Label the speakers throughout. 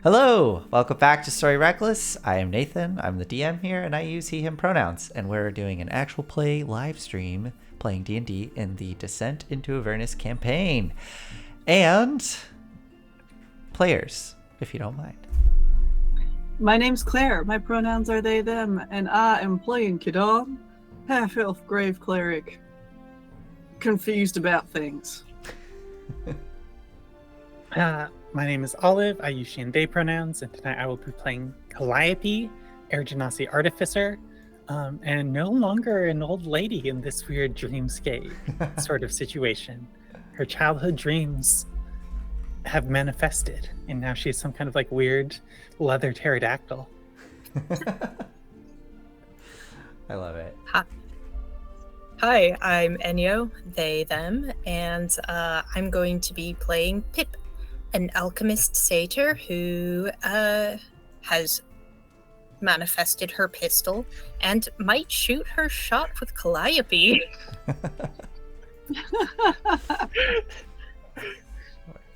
Speaker 1: Hello, welcome back to Story Reckless. I am Nathan. I'm the DM here, and I use he/him pronouns. And we're doing an actual play live stream playing D&D in the Descent into Avernus campaign. And players, if you don't mind.
Speaker 2: My name's Claire. My pronouns are they, them, and I am playing Kadam, half-elf grave cleric, confused about things.
Speaker 3: My name is Olive. I use she and they pronouns, and tonight I will be playing Calliope, Air Genasi Artificer, and no longer an old lady in this weird dreamscape sort of situation. Her childhood dreams have manifested, and now she's some kind of like weird leather pterodactyl.
Speaker 1: I love it.
Speaker 4: Hi, I'm Enyo, they, them, and I'm going to be playing Pip, an alchemist satyr who has manifested her pistol and might shoot her shot with Calliope.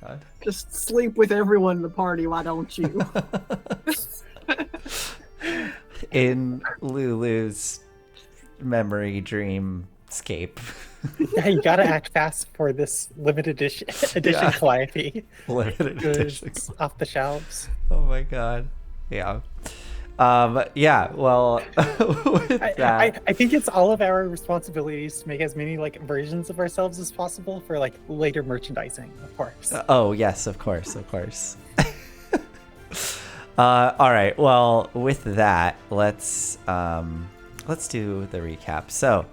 Speaker 1: God.
Speaker 2: Just sleep with everyone in the party, why don't you?
Speaker 1: In Lulu's memory dreamscape.
Speaker 3: Yeah, you gotta act fast for this limited edition
Speaker 1: Yeah.
Speaker 3: Calliope.
Speaker 1: Limited edition.
Speaker 3: Goods off the shelves.
Speaker 1: Oh my god. Yeah. Yeah, well, with that.
Speaker 3: I think it's all of our responsibilities to make as many like versions of ourselves as possible for like later merchandising, of course.
Speaker 1: Oh, yes, of course. All right. Well, with that, let's do the recap. So,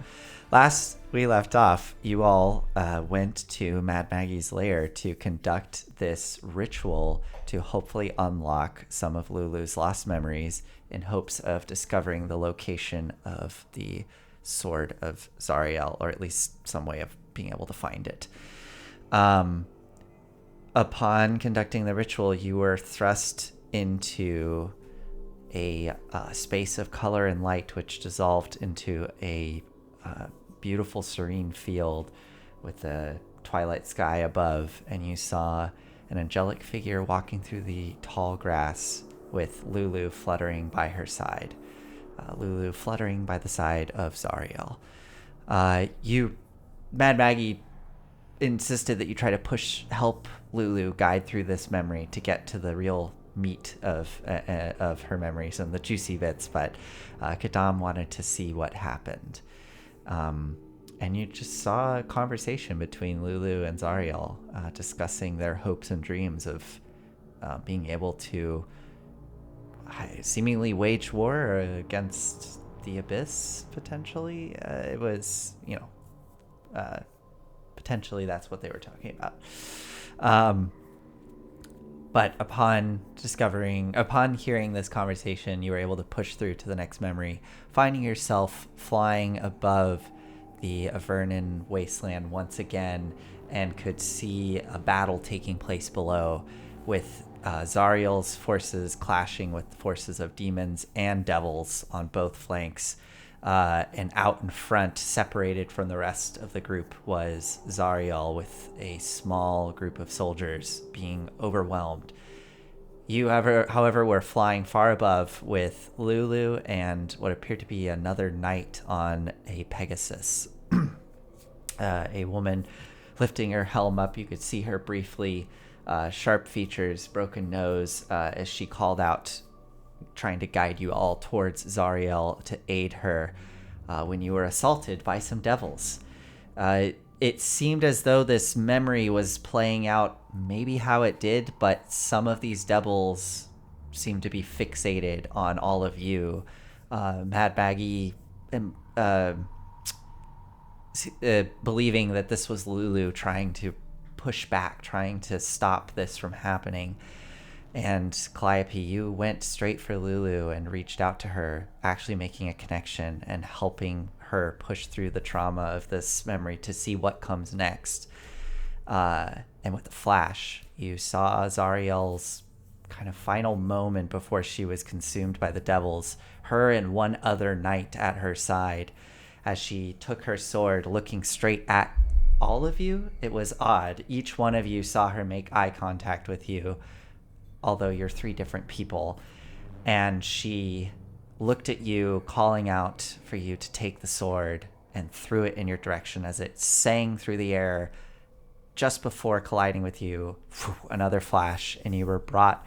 Speaker 1: last we left off, you all went to Mad Maggie's lair to conduct this ritual to hopefully unlock some of Lulu's lost memories in hopes of discovering the location of the Sword of Zariel, or at least some way of being able to find it. Upon conducting the ritual, you were thrust into a space of color and light, which dissolved into a beautiful, serene field with a twilight sky above, and you saw an angelic figure walking through the tall grass with Lulu fluttering by her side. Lulu fluttering by the side of Zariel. Mad Maggie insisted that you try to help Lulu guide through this memory to get to the real meat of her memories and the juicy bits, but Kadam wanted to see what happened. And you just saw a conversation between Lulu and Zariel discussing their hopes and dreams of being able to seemingly wage war against the Abyss, potentially. It was, potentially that's what they were talking about. But upon hearing this conversation, you were able to push through to the next memory, finding yourself flying above the Avernus wasteland once again, and could see a battle taking place below with Zariel's forces clashing with the forces of demons and devils on both flanks. And out in front, separated from the rest of the group, was Zariel with a small group of soldiers being overwhelmed. You, however, were flying far above with Lulu and what appeared to be another knight on a Pegasus. A woman lifting her helm up. You could see her briefly, sharp features, broken nose, as she called out, trying to guide you all towards Zariel to aid her when you were assaulted by some devils. It seemed as though this memory was playing out maybe how it did, but some of these devils seemed to be fixated on all of you. Mad Maggie believing that this was Lulu trying to push back, trying to stop this from happening. And Calliope, you went straight for Lulu and reached out to her, actually making a connection and helping her push through the trauma of this memory to see what comes next. And with the flash, you saw Zariel's kind of final moment before she was consumed by the devils, her and one other knight at her side, as she took her sword, looking straight at all of you. It was odd. Each one of you saw her make eye contact with you, although you're 3 different people. And she looked at you, calling out for you to take the sword, and threw it in your direction as it sang through the air just before colliding with you. Another flash, and you were brought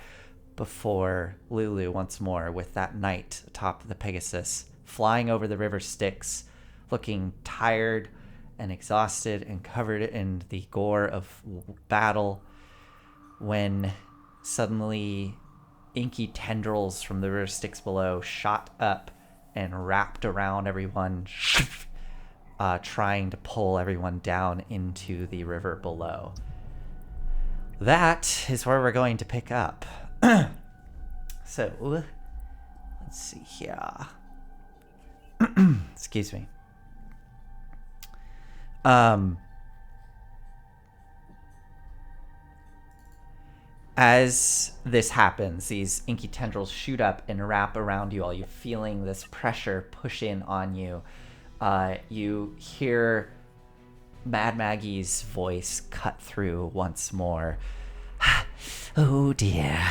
Speaker 1: before Lulu once more, with that knight atop the Pegasus, flying over the river Styx, looking tired and exhausted and covered in the gore of battle, when suddenly inky tendrils from the river Styx below shot up and wrapped around everyone, trying to pull everyone down into the river below. That is where we're going to pick up. So, let's see here. Excuse me. As this happens, these inky tendrils shoot up and wrap around you all. You're feeling this pressure push in on you. You hear Mad Maggie's voice cut through once more. Oh dear,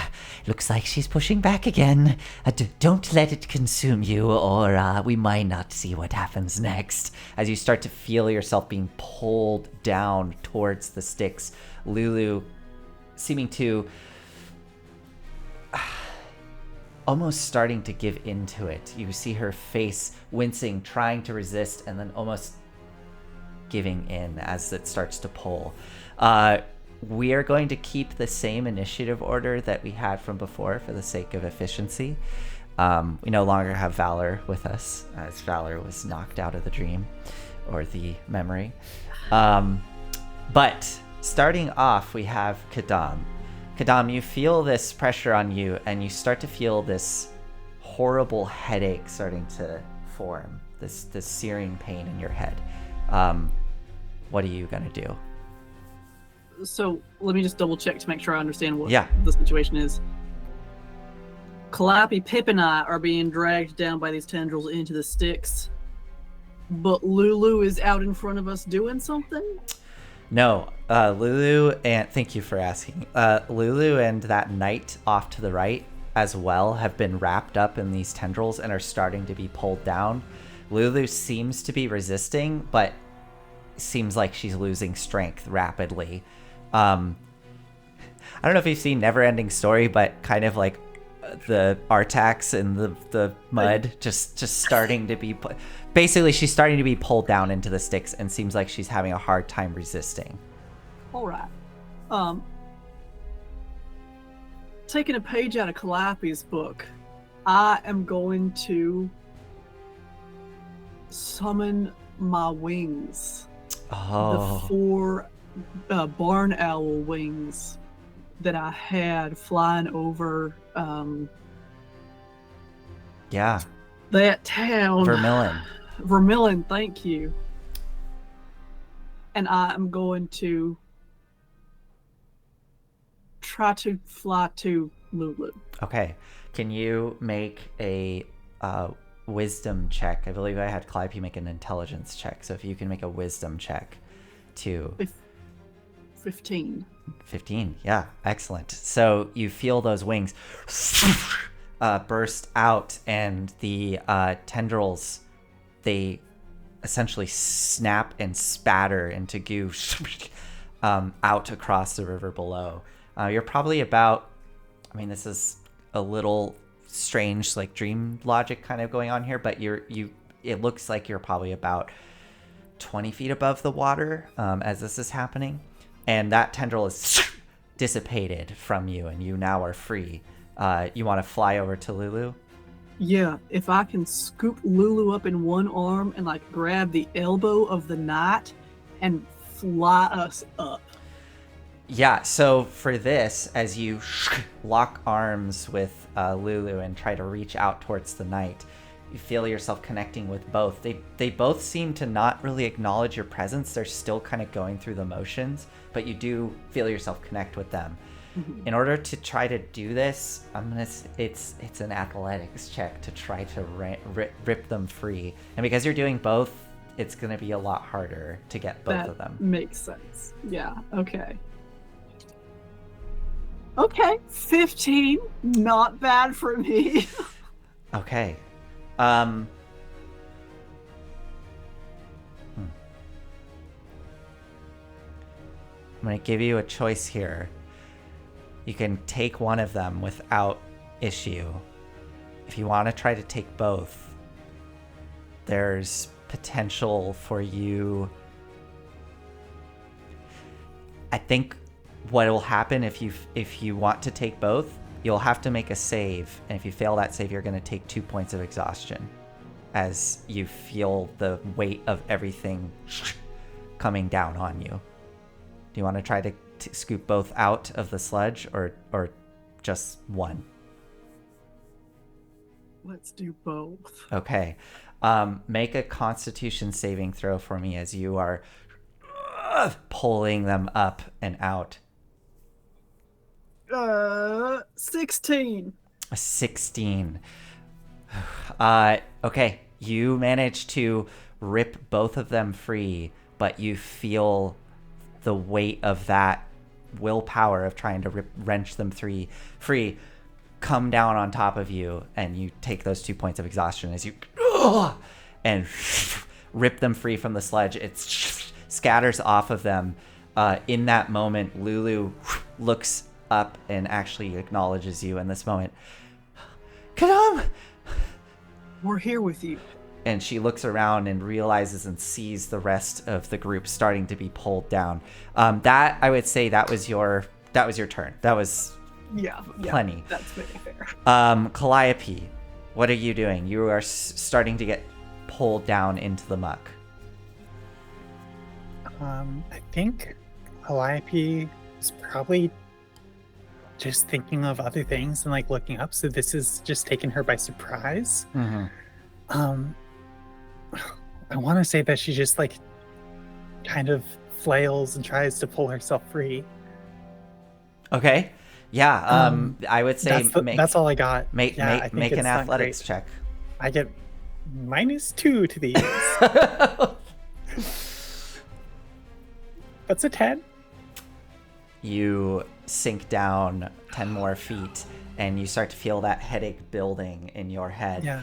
Speaker 1: looks like she's pushing back again. Don't let it consume you, or we might not see what happens next. As you start to feel yourself being pulled down towards the Styx, Lulu seeming to almost starting to give into it. You see her face wincing, trying to resist, and then almost giving in as it starts to pull. We are going to keep the same initiative order that we had from before for the sake of efficiency. We no longer have Valor with us, as Valor was knocked out of the dream, or the memory. But starting off, we have Kadam. Kadam, you feel this pressure on you, and you start to feel this horrible headache starting to form, this searing pain in your head. What are you going to do?
Speaker 2: So let me just double check to make sure I understand what
Speaker 1: Yeah.
Speaker 2: the situation is. Calliope, Pip, and I are being dragged down by these tendrils into the Styx, but Lulu is out in front of us doing something?
Speaker 1: No, Lulu, and thank you for asking. Lulu and that knight off to the right as well have been wrapped up in these tendrils and are starting to be pulled down. Lulu seems to be resisting, but seems like she's losing strength rapidly. I don't know if you've seen Neverending Story, but kind of like the Artax in the mud, just starting to be basically she's starting to be pulled down into the Styx and seems like she's having a hard time resisting.
Speaker 2: All right. Taking a page out of Calliope's book, I am going to summon my wings.
Speaker 1: Oh.
Speaker 2: The 4 barn owl wings that I had flying over
Speaker 1: Yeah.
Speaker 2: that town. Vermillion, thank you. And I am going to try to fly to Lulu.
Speaker 1: Okay. Can you make a wisdom check? I believe I had Calliope make an intelligence check. So if you can make a wisdom check to
Speaker 2: 15.
Speaker 1: 15. Yeah, excellent. So you feel those wings burst out, and the tendrils, they essentially snap and spatter into goo out across the river below. You're probably about, I mean, this is a little strange, like dream logic kind of going on here, but it looks like you're probably about 20 feet above the water as this is happening, and that tendril is dissipated from you, and you now are free. You want to fly over to Lulu?
Speaker 2: Yeah, if I can scoop Lulu up in one arm and like grab the elbow of the knight and fly us up.
Speaker 1: Yeah, so for this, as you lock arms with Lulu and try to reach out towards the knight, you feel yourself connecting with both. They both seem to not really acknowledge your presence. They're still kind of going through the motions, but you do feel yourself connect with them. Mm-hmm. In order to try to do this, it's an athletics check to try to rip them free. And because you're doing both, it's going to be a lot harder to get both of them.
Speaker 2: Makes sense. Yeah, okay. Okay, 15. Not bad for me.
Speaker 1: Okay. I'm going to give you a choice here. You can take one of them without issue. If you want to try to take both, there's potential for you. I think what will happen if you want to take both, you'll have to make a save, and if you fail that save, you're going to take 2 points of exhaustion as you feel the weight of everything coming down on you. Do you want to try to scoop both out of the sludge, or just one?
Speaker 2: Let's do both.
Speaker 1: Okay. Make a Constitution saving throw for me as you are pulling them up and out.
Speaker 2: 16.
Speaker 1: A 16. Okay. You manage to rip both of them free, but you feel the weight of that willpower of trying to wrench them free come down on top of you, and you take those 2 points of exhaustion as you and rip them free from the sludge. It scatters off of them. In that moment, Lulu looks up and actually acknowledges you in this moment. Kadam!
Speaker 2: We're here with you.
Speaker 1: And she looks around and realizes and sees the rest of the group starting to be pulled down. That, I would say, that was your turn. That was plenty.
Speaker 2: That's very fair.
Speaker 1: Calliope, what are you doing? You are starting to get pulled down into the muck.
Speaker 3: I think Calliope is probably just thinking of other things and like looking up. So this is just taking her by surprise.
Speaker 1: Mm-hmm.
Speaker 3: I want to say that she just like kind of flails and tries to pull herself free.
Speaker 1: Okay. Yeah. I would say
Speaker 3: that's all I got.
Speaker 1: Make an athletics check.
Speaker 3: I get -2 to these. That's a 10.
Speaker 1: You sink down 10 more feet, and you start to feel that headache building in your head.
Speaker 3: Yeah.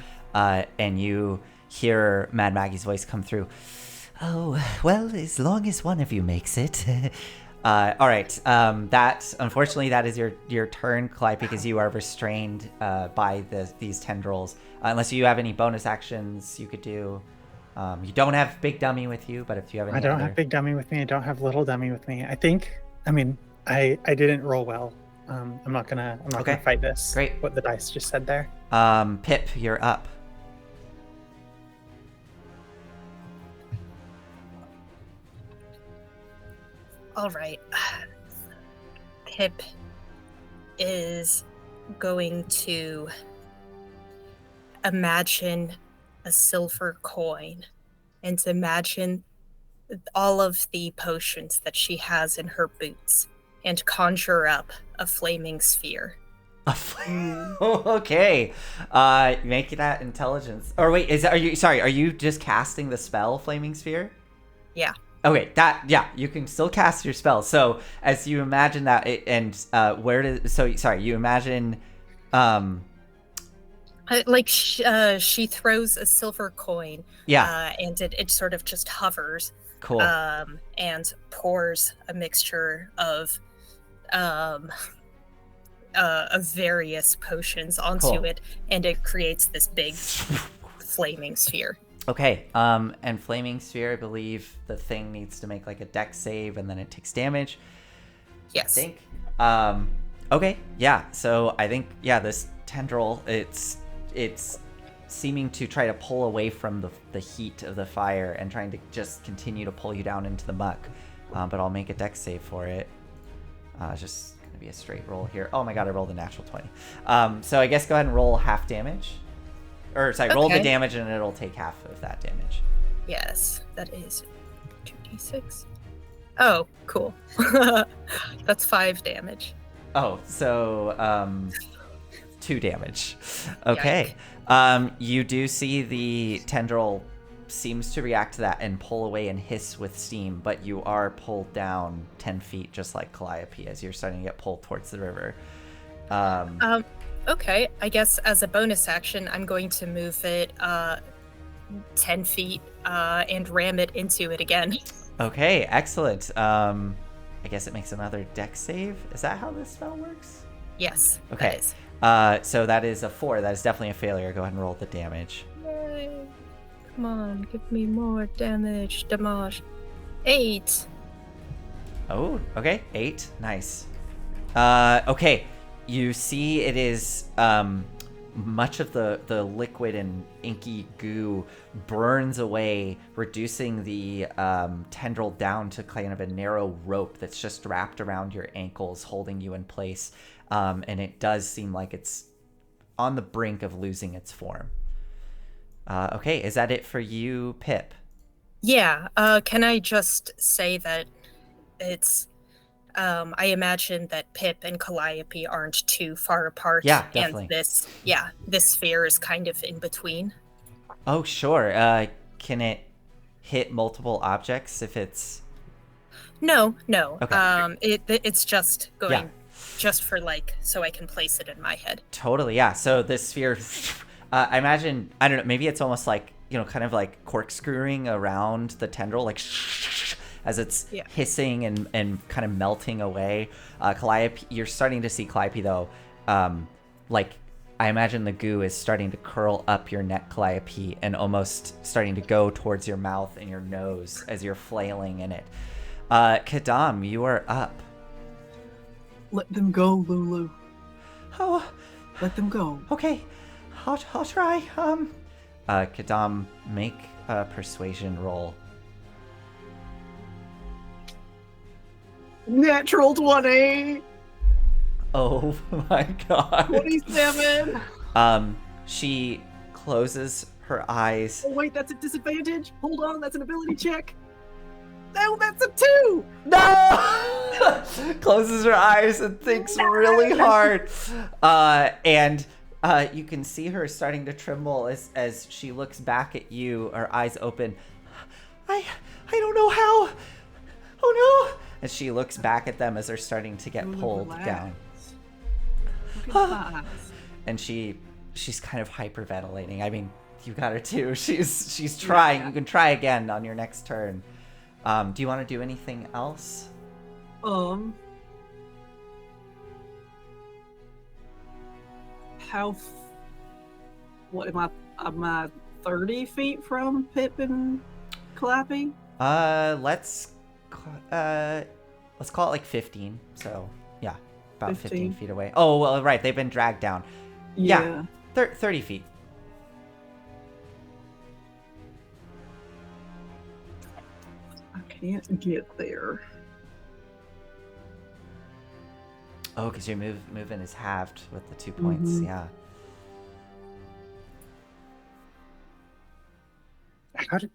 Speaker 1: And you hear Mad Maggie's voice come through. Oh, well, as long as one of you makes it. All right. Unfortunately, that is your turn, Clyde, because you are restrained by these tendrils. Unless you have any bonus actions you could do. You don't have Big Dummy with you, but if you have any
Speaker 3: I don't have Big Dummy with me. I don't have Little Dummy with me. I didn't roll well. I'm not gonna fight this.
Speaker 1: Great.
Speaker 3: What the dice just said there.
Speaker 1: Pip, you're up.
Speaker 4: All right. Pip is going to imagine a silver coin and to imagine all of the potions that she has in her boots and conjure up a flaming sphere.
Speaker 1: Okay. Make that intelligence. Or wait, are you just casting the spell Flaming Sphere?
Speaker 4: Yeah.
Speaker 1: Okay, you can still cast your spell. So as you imagine that, you imagine,
Speaker 4: she throws a silver coin.
Speaker 1: Yeah.
Speaker 4: And it sort of just hovers.
Speaker 1: Cool.
Speaker 4: And pours a mixture of various potions onto it, and it creates this big flaming sphere.
Speaker 1: Okay, and Flaming Sphere, I believe the thing needs to make like a dex save and then it takes damage.
Speaker 4: Yes.
Speaker 1: I think. Okay, yeah, so I think, this tendril, it's seeming to try to pull away from the heat of the fire and trying to just continue to pull you down into the muck. But I'll make a dex save for it. It's just going to be a straight roll here. Oh my god, I rolled a natural 20. So I guess go ahead and roll half damage. Roll the damage and it'll take half of that damage.
Speaker 4: Yes, that is 2d6. Oh, cool. That's 5 damage.
Speaker 1: Oh, so 2 damage. Okay. You do see the tendril seems to react to that and pull away and hiss with steam, but you are pulled down 10 feet, just like Calliope, as you're starting to get pulled towards the river.
Speaker 4: Okay, I guess as a bonus action, I'm going to move it 10 feet and ram it into it again.
Speaker 1: Okay, excellent. I guess it makes another dex save. Is that how this spell works?
Speaker 4: Yes.
Speaker 1: Okay. So that is a 4. That is definitely a failure. Go ahead and roll the damage.
Speaker 4: Yay. Come on, give me more damage. 8.
Speaker 1: Oh, okay. 8. Nice. Okay. You see it is much of the liquid and inky goo burns away, reducing the tendril down to kind of a narrow rope that's just wrapped around your ankles, holding you in place. And it does seem like it's on the brink of losing its form. Okay, is that it for you, Pip?
Speaker 4: Yeah, can I just say that it's... I imagine that Pip and Calliope aren't too far apart.
Speaker 1: Yeah, definitely.
Speaker 4: And this sphere is kind of in between.
Speaker 1: Oh, sure. Can it hit multiple objects if it's...
Speaker 4: No.
Speaker 1: Okay.
Speaker 4: It's just going just for so I can place it in my head.
Speaker 1: Totally, yeah. So this sphere, I imagine, I don't know, maybe it's almost like, kind of like corkscrewing around the tendril, like as it's hissing and kind of melting away. Calliope, you're starting to see Calliope though, I imagine the goo is starting to curl up your neck, Calliope, and almost starting to go towards your mouth and your nose as you're flailing in it. Kadam, you are up.
Speaker 2: Let them go, Lulu.
Speaker 1: Oh.
Speaker 2: Let them go.
Speaker 1: Okay. I'll try. Kadam, make a persuasion roll.
Speaker 2: Natural 20.
Speaker 1: Oh my god.
Speaker 2: 27.
Speaker 1: She closes her eyes.
Speaker 2: Oh wait, that's a disadvantage. Hold on, that's an ability check. No, that's a 2.
Speaker 1: No! Closes her eyes and thinks really hard. And you can see her starting to tremble as she looks back at you, her eyes open. I don't know how. Oh no! As she looks back at them as they're starting to get pulled down.
Speaker 2: Look at my eyes.
Speaker 1: And she's kind of hyperventilating. I mean, you got her too. She's trying. You can try again on your next turn. Do you want to do anything else?
Speaker 2: What am I 30 feet from Pip and Calliope?
Speaker 1: Let's call it like 15. So yeah, about 15 feet away. Oh well, right. They've been dragged down. Yeah, 30 feet.
Speaker 2: I can't get there.
Speaker 1: Oh, because your movement is halved with the 2 points. Mm-hmm. Yeah.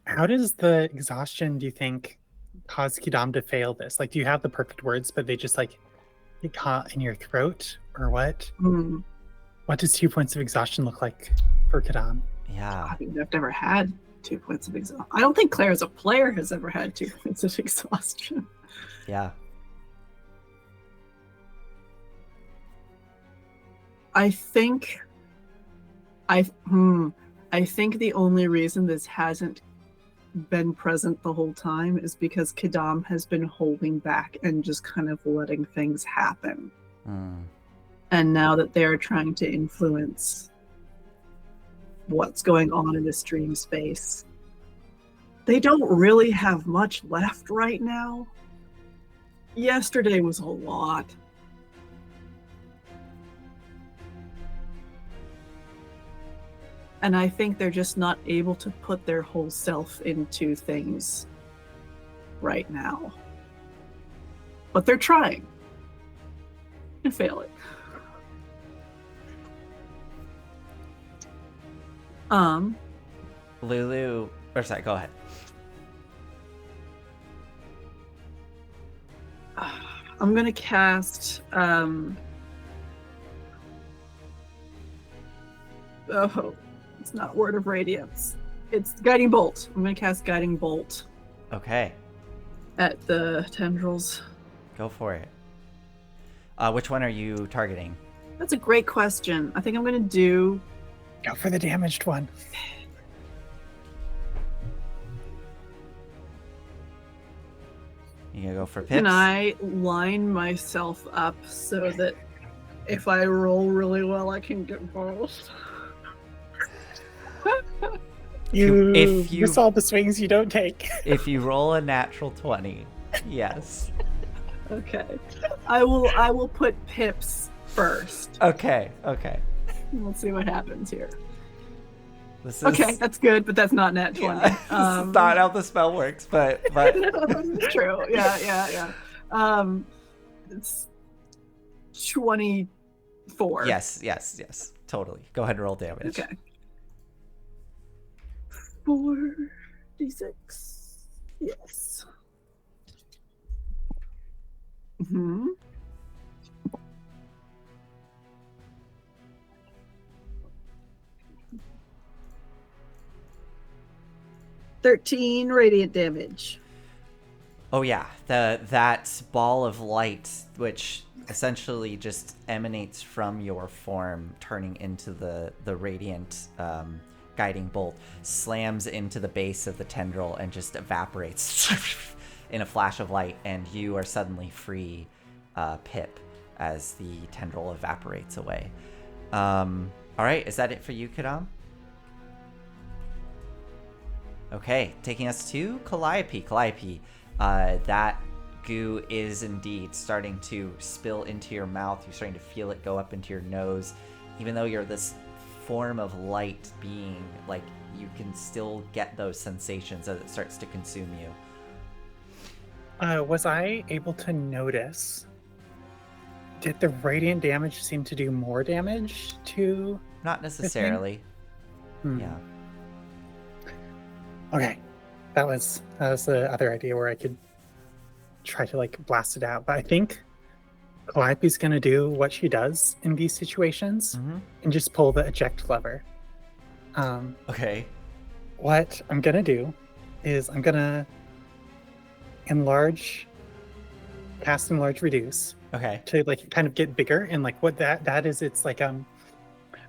Speaker 3: How does the exhaustion, do you think, cause Kidam to fail this? Do you have the perfect words, but they just get caught in your throat, or what?
Speaker 2: Mm.
Speaker 3: What does 2 points of exhaustion look like for Kidam?
Speaker 1: Yeah.
Speaker 2: I think I've never had 2 points of exhaustion. I don't think Claire as a player has ever had 2 points of exhaustion.
Speaker 1: Yeah.
Speaker 2: I think the only reason this hasn't been present the whole time is because Kidam has been holding back and just kind of letting things happen.
Speaker 1: Mm.
Speaker 2: And now that they're trying to influence what's going on in this dream space, they don't really have much left right now. Yesterday was a lot. And I think they're just not able to put their whole self into things right now. But they're trying. And fail it.
Speaker 1: Lulu, or sorry, go ahead.
Speaker 2: I'm gonna cast it's not Word of Radiance. It's Guiding Bolt. I'm going to cast Guiding Bolt
Speaker 1: Okay,
Speaker 2: at the tendrils.
Speaker 1: go for it. Which one are you targeting?
Speaker 2: That's a great question. I think I'm going to do...
Speaker 3: Go for the damaged one.
Speaker 1: You gonna go for Pips?
Speaker 2: Can I line myself up so that if I roll really well, I can get both?
Speaker 3: You miss all the swings you don't take.
Speaker 1: If you roll a natural 20, yes.
Speaker 2: Okay. I will put Pips first.
Speaker 1: Okay.
Speaker 2: We'll see what happens here.
Speaker 1: This is,
Speaker 2: Okay, that's good, but that's not nat 20.
Speaker 1: Yeah, this is not how the spell works, but
Speaker 2: It's true. Yeah. It's 24.
Speaker 1: yes, totally. Go ahead and roll damage.
Speaker 2: Okay. 4d6. Yes. Mm-hmm. $13 radiant damage.
Speaker 1: Oh yeah, that ball of light, which essentially just emanates from your form, turning into the radiant guiding bolt, slams into the base of the tendril and just evaporates in a flash of light, and you are suddenly free, Pip, as the tendril evaporates away. All right, is that it for you, Kadam? Okay, taking us to Calliope. Calliope, that goo is indeed starting to spill into your mouth. You're starting to feel it go up into your nose. Even though you're this form of light being, like, you can still get those sensations as it starts to consume you.
Speaker 3: Was I able to notice, did the radiant damage seem to do more damage to...
Speaker 1: Not necessarily. Yeah.
Speaker 3: Okay, that was the other idea where I could try to like blast it out. But I think Calliope's gonna do what she does in these situations and just pull the eject lever.
Speaker 1: Okay.
Speaker 3: What I'm gonna do is I'm gonna cast enlarge reduce.
Speaker 1: Okay.
Speaker 3: To like kind of get bigger, and like what that is, it's like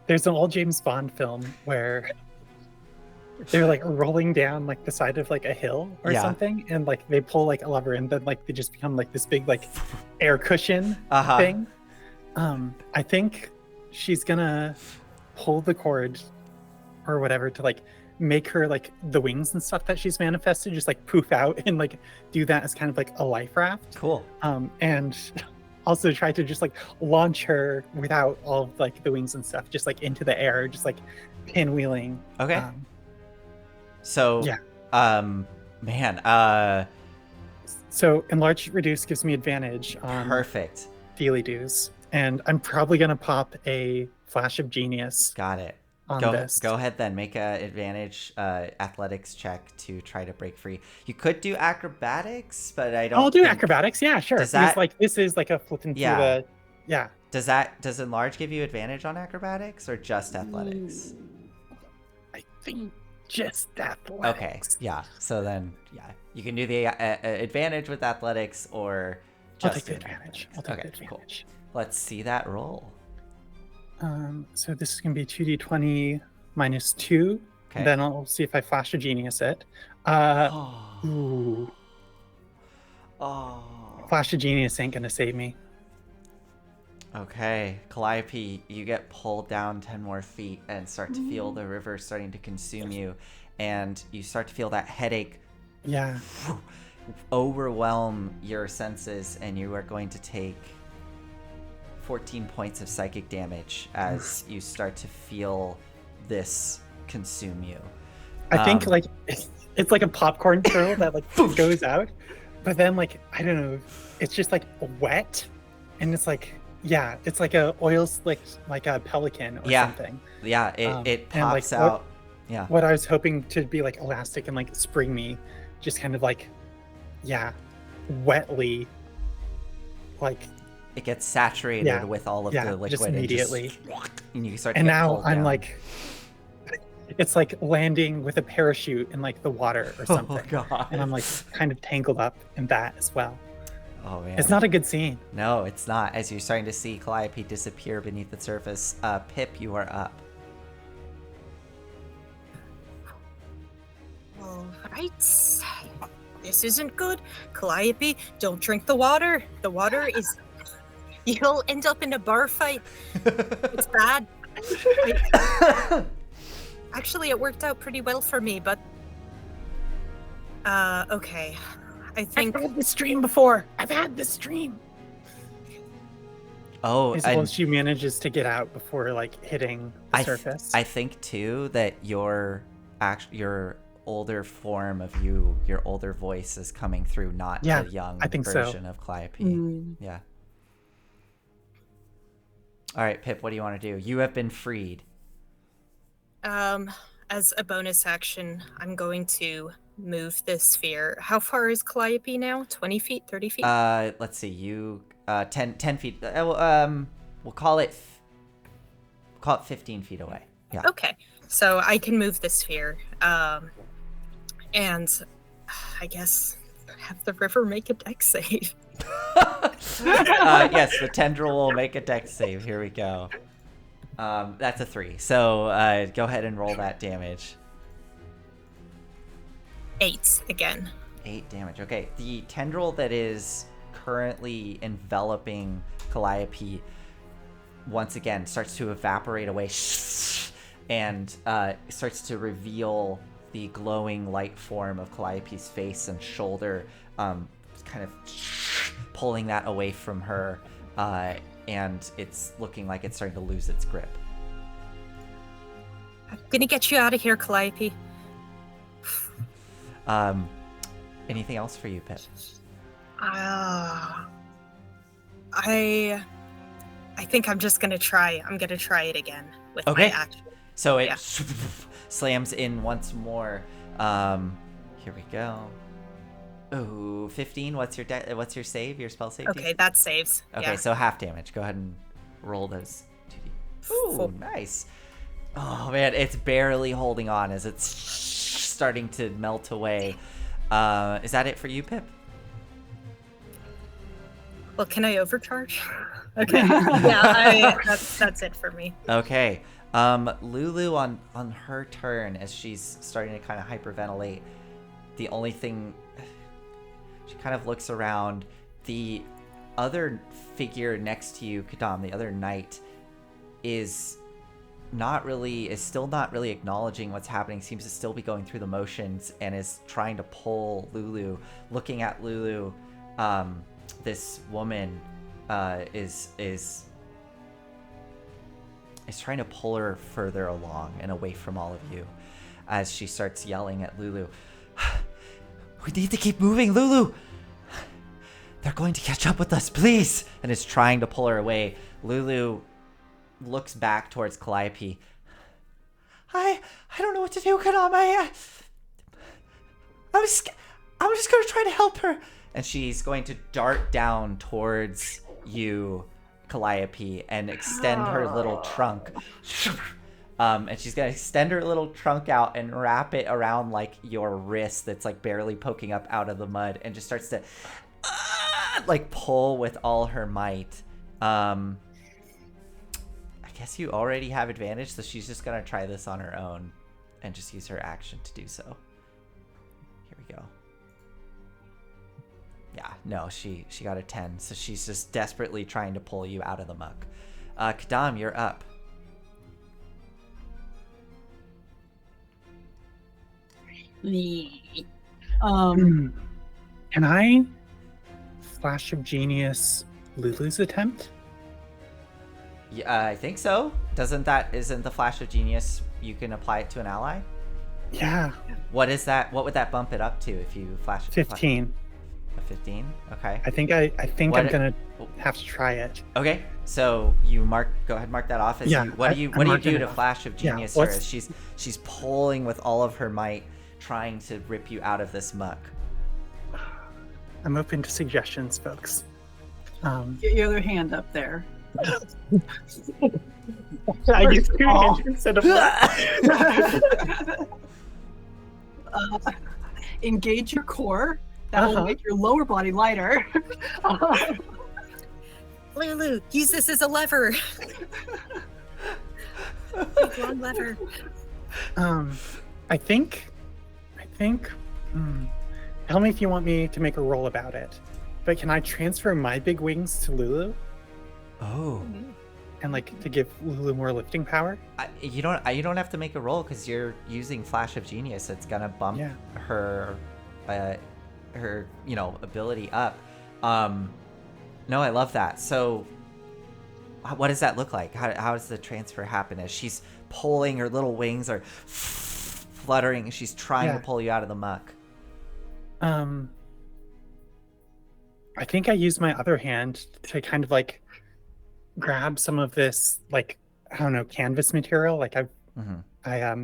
Speaker 3: there's an old James Bond film where they're like rolling down like the side of like a hill or something, and like they pull like a lever, and then like they just become like this big like air cushion thing. I think she's gonna pull the cord or whatever to like make her like the wings and stuff that she's manifested just like poof out and like do that as kind of like a life raft.
Speaker 1: Cool.
Speaker 3: And also try to just like launch her without all of like the wings and stuff, just like into the air, just like pinwheeling.
Speaker 1: Okay. So,
Speaker 3: yeah. So enlarge reduce gives me advantage on
Speaker 1: perfect
Speaker 3: daily dues, and I'm probably gonna pop a flash of genius.
Speaker 1: Got it.
Speaker 3: On this.
Speaker 1: Go ahead then. Make a advantage athletics check to try to break free. You could do acrobatics, but I don't.
Speaker 3: I'll do acrobatics. Yeah, sure.
Speaker 1: Does that,
Speaker 3: like this is like a flipping through the. Yeah.
Speaker 1: Does enlarge give you advantage on acrobatics or just athletics?
Speaker 3: I think just athletics.
Speaker 1: Okay. Yeah. So then, you can do the advantage with athletics or just.
Speaker 3: I'll take the advantage.
Speaker 1: Cool. Let's see that roll.
Speaker 3: So this is going to be 2d20 minus 2. Okay. Then I'll see if I flash a genius it. Ooh. Flash a genius ain't going to save me.
Speaker 1: Okay. Calliope, you get pulled down 10 more feet and start to feel the river starting to consume you. And you start to feel that headache overwhelm your senses, and you are going to take 14 points of psychic damage as you start to feel this consume you.
Speaker 3: I think like it's like a popcorn kernel that like goes out, but then like I don't know, it's just like wet, and it's like it's like a oil slicked like a pelican or something.
Speaker 1: Yeah, it pops
Speaker 3: like,
Speaker 1: out.
Speaker 3: What I was hoping to be like elastic and like spring me, just kind of like wetly like.
Speaker 1: It gets saturated with all of the liquid
Speaker 3: just immediately.
Speaker 1: And you start.
Speaker 3: And now I'm like, it's like landing with a parachute in like the water or something.
Speaker 1: Oh god.
Speaker 3: And I'm like kind of tangled up in that as well.
Speaker 1: Oh man.
Speaker 3: It's not a good scene.
Speaker 1: No, it's not. As you're starting to see Calliope disappear beneath the surface, Pip, you are up.
Speaker 4: All right. This isn't good. Calliope, don't drink the water. The water is... You'll end up in a bar fight. It's bad. Actually, it worked out pretty well for me, but... okay. I think...
Speaker 3: I've had this dream before. I've had this dream.
Speaker 1: Oh,
Speaker 3: As well as she manages to get out before like hitting the surface.
Speaker 1: I think too that your older form of you, your older voice is coming through, not the young version of Calliope. Yeah. All right, Pip, what do you want to do? You have been freed.
Speaker 4: As a bonus action, I'm going to move this sphere. How far is Calliope now? 20 feet? 30 feet?
Speaker 1: Let's see. You 10 feet. We'll call it 15 feet away. Yeah.
Speaker 4: Okay. So I can move the sphere. And I guess have the river make a dex save.
Speaker 1: Yes, the tendril will make a dex save. Here we go. That's a 3. So go ahead and roll that damage.
Speaker 4: 8 again.
Speaker 1: 8 damage. Okay. The tendril that is currently enveloping Calliope once again starts to evaporate away and starts to reveal the glowing light form of Calliope's face and shoulder, kind of pulling that away from her, and it's looking like it's starting to lose its grip.
Speaker 4: I'm gonna get you out of here, Calliope.
Speaker 1: Anything else for you, Pip?
Speaker 4: I think I'm just gonna try. I'm gonna try it again with my action.
Speaker 1: So it slams in once more. Here we go. Ooh, 15. What's your save? Your spell save?
Speaker 4: Okay, that saves.
Speaker 1: Okay, so half damage. Go ahead and roll those 2d. Ooh,
Speaker 4: 4.
Speaker 1: Nice. Oh man, it's barely holding on as it's starting to melt away. Is that it for you, Pip?
Speaker 4: Well, can I overcharge? Okay. Yeah, that's it for me.
Speaker 1: Okay. Lulu on her turn, as she's starting to kind of hyperventilate, the only thing, she kind of looks around. The other figure next to you, Kadam, the other knight, is still not really acknowledging what's happening, seems to still be going through the motions, and is trying to pull Lulu. Looking at Lulu, this woman is trying to pull her further along and away from all of you, as she starts yelling at Lulu. We need to keep moving, Lulu! They're going to catch up with us, please! And is trying to pull her away. Lulu looks back towards Calliope. I don't know what to do, Kadam. I'm just going to try to help her. And she's going to dart down towards you, Calliope, and extend her little trunk. And she's going to extend her little trunk out and wrap it around like your wrist that's like barely poking up out of the mud, and just starts to like pull with all her might. I guess you already have advantage, so she's just going to try this on her own and just use her action to do so. Here we go. Yeah, no, she got a 10, so she's just desperately trying to pull you out of the muck. Kadam, you're up.
Speaker 3: Can I Flash of Genius Lulu's attempt?
Speaker 1: Yeah, I think so. Isn't the Flash of Genius, you can apply it to an ally?
Speaker 3: Yeah.
Speaker 1: What is that? What would that bump it up to if you flash it?
Speaker 3: 15.
Speaker 1: A 15? Okay.
Speaker 3: I think I'm gonna have to try it.
Speaker 1: Okay, so you go ahead, mark that off. What do you do to Flash of Genius her as she's pulling with all of her might, trying to rip you out of this muck?
Speaker 3: I'm open to suggestions, folks.
Speaker 2: Get your other hand up there.
Speaker 3: I use two
Speaker 2: Oh.
Speaker 3: hands instead of one.
Speaker 2: Engage your core. That will make your lower body lighter.
Speaker 4: Lulu, use this as a lever. Big long lever.
Speaker 3: I think. Tell me if you want me to make a roll about it. But can I transfer my big wings to Lulu
Speaker 1: Oh.
Speaker 3: and like to give Lulu more lifting power?
Speaker 1: You don't have to make a roll because you're using Flash of Genius. It's gonna bump her ability up. No, I love that. So what does that look like? How does the transfer happen as she's pulling, her little wings are fluttering, and she's trying to pull you out of the muck?
Speaker 3: I think I use my other hand to kind of like grab some of this, like, I don't know, canvas material. Like I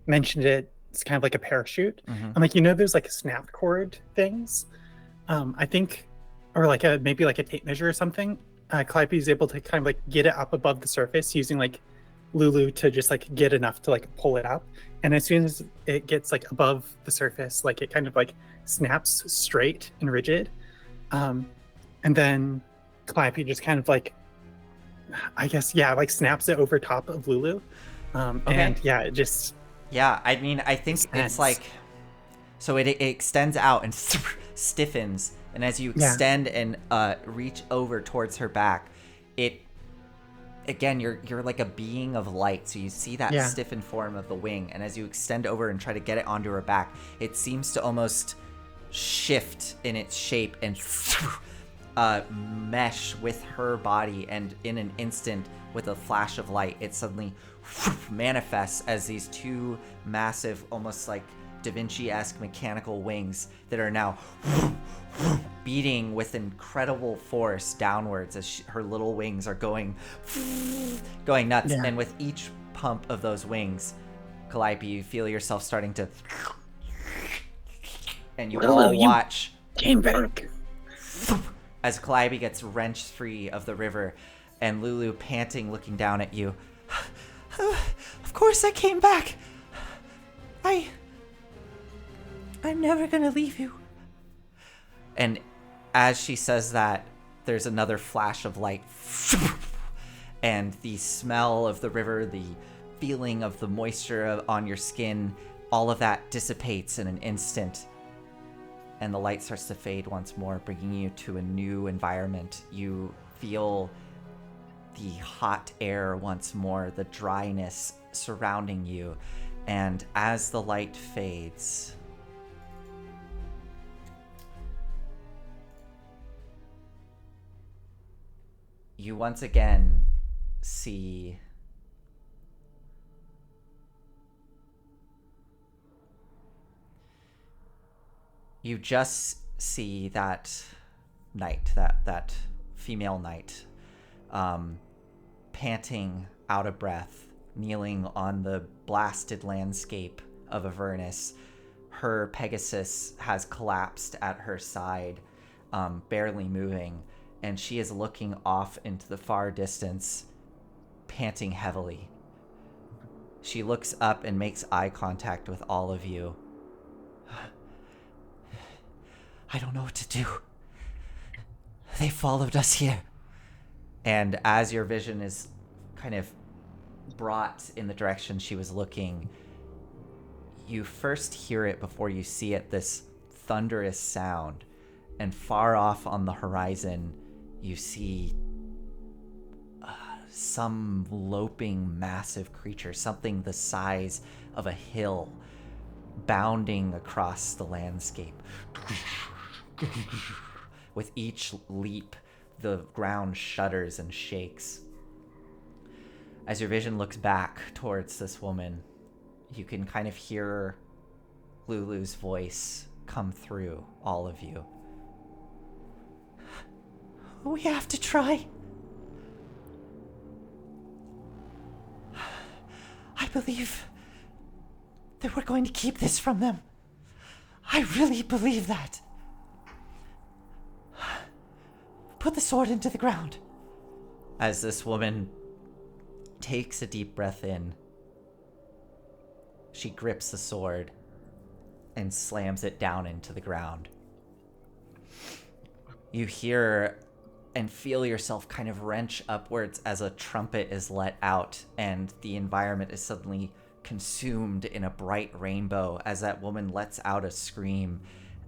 Speaker 3: mentioned it. It's kind of like a parachute. I'm like, those like snap cord things. I think, or like maybe like a tape measure or something. Calliope is able to kind of like get it up above the surface using like Lulu to just like get enough to like pull it up. And as soon as it gets like above the surface, like it kind of like snaps straight and rigid. And then Calliope just kind of like, I guess, like snaps it over top of Lulu. And it just...
Speaker 1: Yeah, I mean, I think it's like... So it extends out and stiffens. And as you extend and reach over towards her back, again, you're like a being of light. So you see that stiffened form of the wing. And as you extend over and try to get it onto her back, it seems to almost shift in its shape and mesh with her body. And in an instant, with a flash of light, it suddenly manifests as these two massive, almost like Da Vinci-esque mechanical wings that are now beating with incredible force downwards as her little wings are going nuts. And with each pump of those wings, Calliope, you feel yourself starting to... And you all watch...
Speaker 3: Came back.
Speaker 1: As Calliope gets wrenched free of the river, and Lulu, panting, looking down at you. Of course I came back. I'm never gonna leave you. And as she says that, there's another flash of light. And the smell of the river, the feeling of the moisture on your skin, all of that dissipates in an instant. And the light starts to fade once more, bringing you to a new environment. You feel the hot air once more, the dryness surrounding you. And as the light fades, you once again see that knight, that female knight, panting, out of breath, kneeling on the blasted landscape of Avernus. Her Pegasus has collapsed at her side, barely moving, and she is looking off into the far distance, panting heavily. She looks up and makes eye contact with all of you. I don't know what to do. They followed us here. And as your vision is kind of brought in the direction she was looking, you first hear it before you see it, this thunderous sound. And far off on the horizon, you see some loping, massive creature, something the size of a hill, bounding across the landscape. With each leap, the ground shudders and shakes. As your vision looks back towards this woman, you can kind of hear Lulu's voice come through all of you. We have to try. I believe that we're going to keep this from them. I really believe that. Put the sword into the ground. as this woman takes a deep breath in, she grips the sword and slams it down into the ground. You hear and feel yourself kind of wrench upwards as a trumpet is let out, and the environment is suddenly consumed in a bright rainbow as that woman lets out a scream.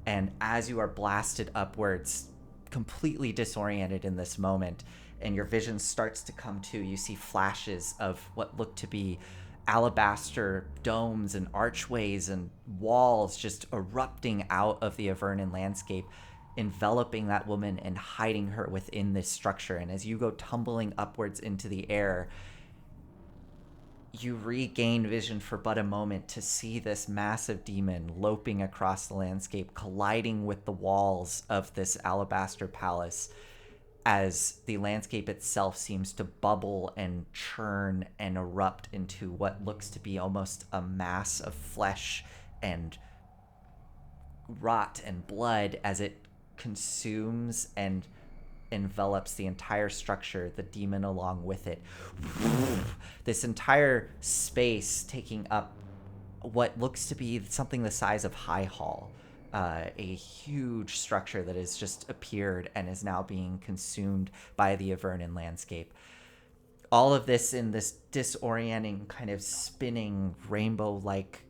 Speaker 1: And as you are blasted upwards, completely disoriented in this moment, and your vision starts to come to, you see flashes of what look to be alabaster domes and archways and walls just erupting out of the Avernus landscape, enveloping that woman and hiding her within this structure. And as you go tumbling upwards into the air, you regain vision for but a moment to see this massive demon loping across the landscape, colliding with the walls of this alabaster palace, as the landscape itself seems to bubble and churn and erupt into what looks to be almost a mass of flesh and rot and blood as it consumes and envelops the entire structure, the demon along with it. This entire space taking up what looks to be something the size of High Hall, a huge structure that has just appeared and is now being consumed by the Avernus landscape. All of this in this disorienting, kind of spinning, rainbow-like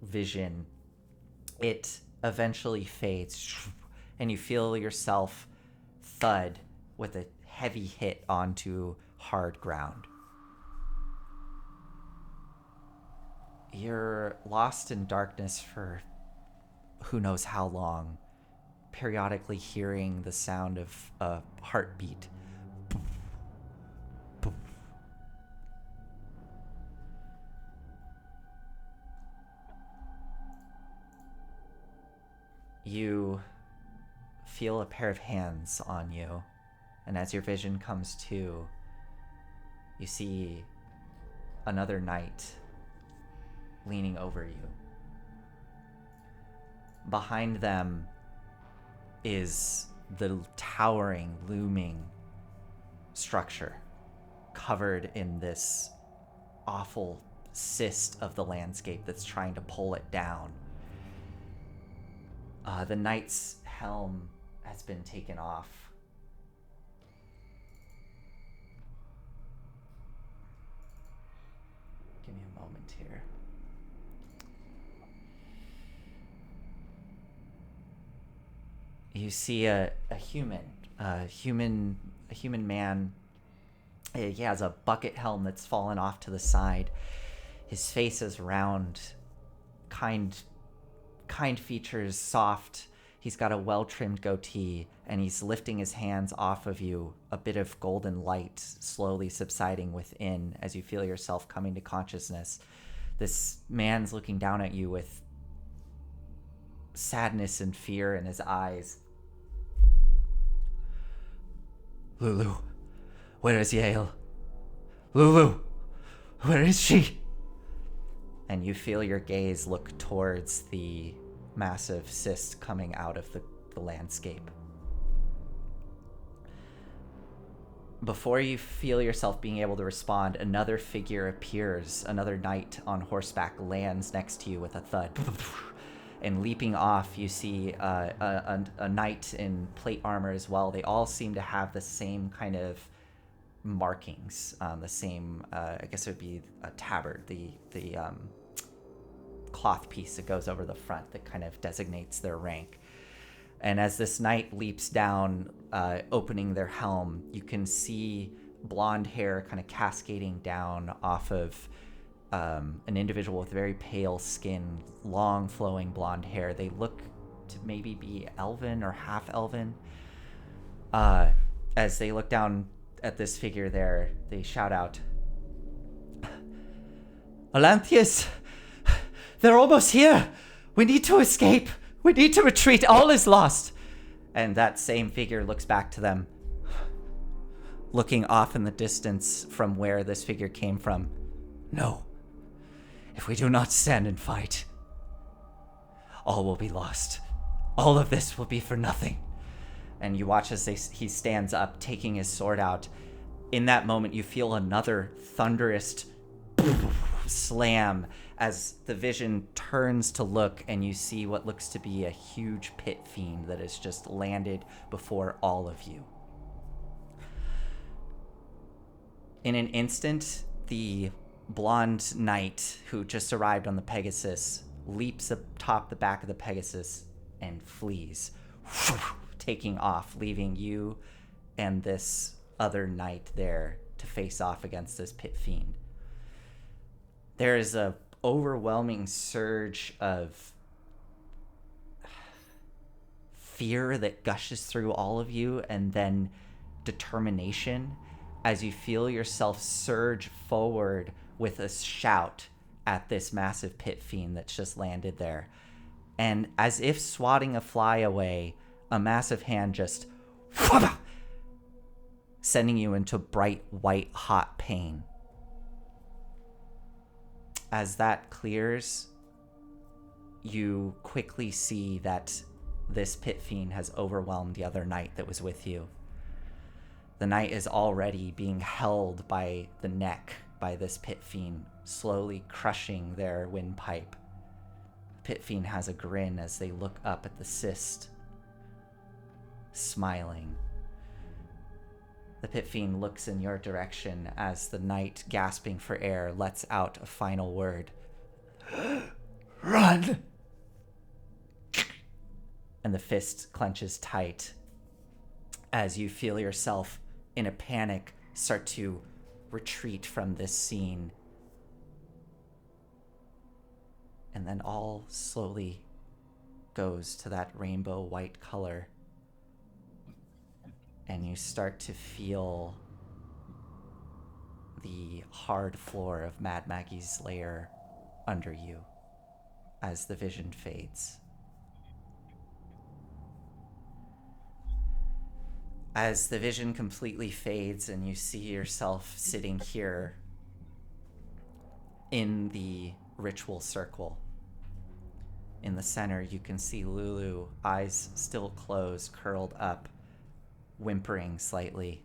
Speaker 1: vision. It eventually fades, and you feel yourself thud with a heavy hit onto hard ground. You're lost in darkness for who knows how long, periodically hearing the sound of a heartbeat. You feel a pair of hands on you, and as your vision comes to, you see another knight leaning over you. Behind them is the towering, looming structure covered in this awful cyst of the landscape that's trying to pull it down. The knight's helm has been taken off. Give me a moment here. You see a human man. He has a bucket helm that's fallen off to the side. His face is round, kind features, soft. He's got a well-trimmed goatee, and he's lifting his hands off of you, a bit of golden light slowly subsiding within as you feel yourself coming to consciousness. This man's looking down at you with sadness and fear in his eyes. Lulu, where is Yale? Lulu, where is she? And you feel your gaze look towards the massive cyst coming out of the landscape. Before you feel yourself being able to respond, another figure appears. Another knight on horseback lands next to you with a thud. And leaping off, you see a knight in plate armor as well. They all seem to have the same kind of markings, the same, I guess it would be a tabard, the cloth piece that goes over the front that kind of designates their rank. And as this knight leaps down, opening their helm, you can see blonde hair kind of cascading down off of an individual with very pale skin, long flowing blonde hair. They look to maybe be elven or half elven. As they look down at this figure there, they shout out, "Olanthius, they're almost here! We need to escape! We need to retreat! All is lost!" And that same figure looks back to them, looking off in the distance from where this figure came from. "No. If we do not stand and fight, all will be lost. All of this will be for nothing." And you watch as he stands up, taking his sword out, in that moment, you feel another thunderous slam as the vision turns to look, and you see what looks to be a huge pit fiend that has just landed before all of you. In an instant, the blonde knight who just arrived on the Pegasus leaps atop the back of the Pegasus and flees, taking off, leaving you and this other knight there to face off against this pit fiend. There is a overwhelming surge of fear that gushes through all of you, and then determination as you feel yourself surge forward with a shout at this massive pit fiend that's just landed there. And as if swatting a fly away, a massive hand just sending you into bright white hot pain. As that clears, you quickly see that this pit fiend has overwhelmed the other knight that was with you. The knight is already being held by the neck by this pit fiend, slowly crushing their windpipe. Pit fiend has a grin as they look up at the cyst, smiling. The pit fiend looks in your direction as the knight, gasping for air, lets out a final word. Run! And the fist clenches tight as you feel yourself, in a panic, start to retreat from this scene. And then all slowly goes to that rainbow white color. And you start to feel the hard floor of Mad Maggie's lair under you as the vision fades. As the vision completely fades and you see yourself sitting here in the ritual circle. In the center, you can see Lulu, eyes still closed, curled up, whimpering slightly.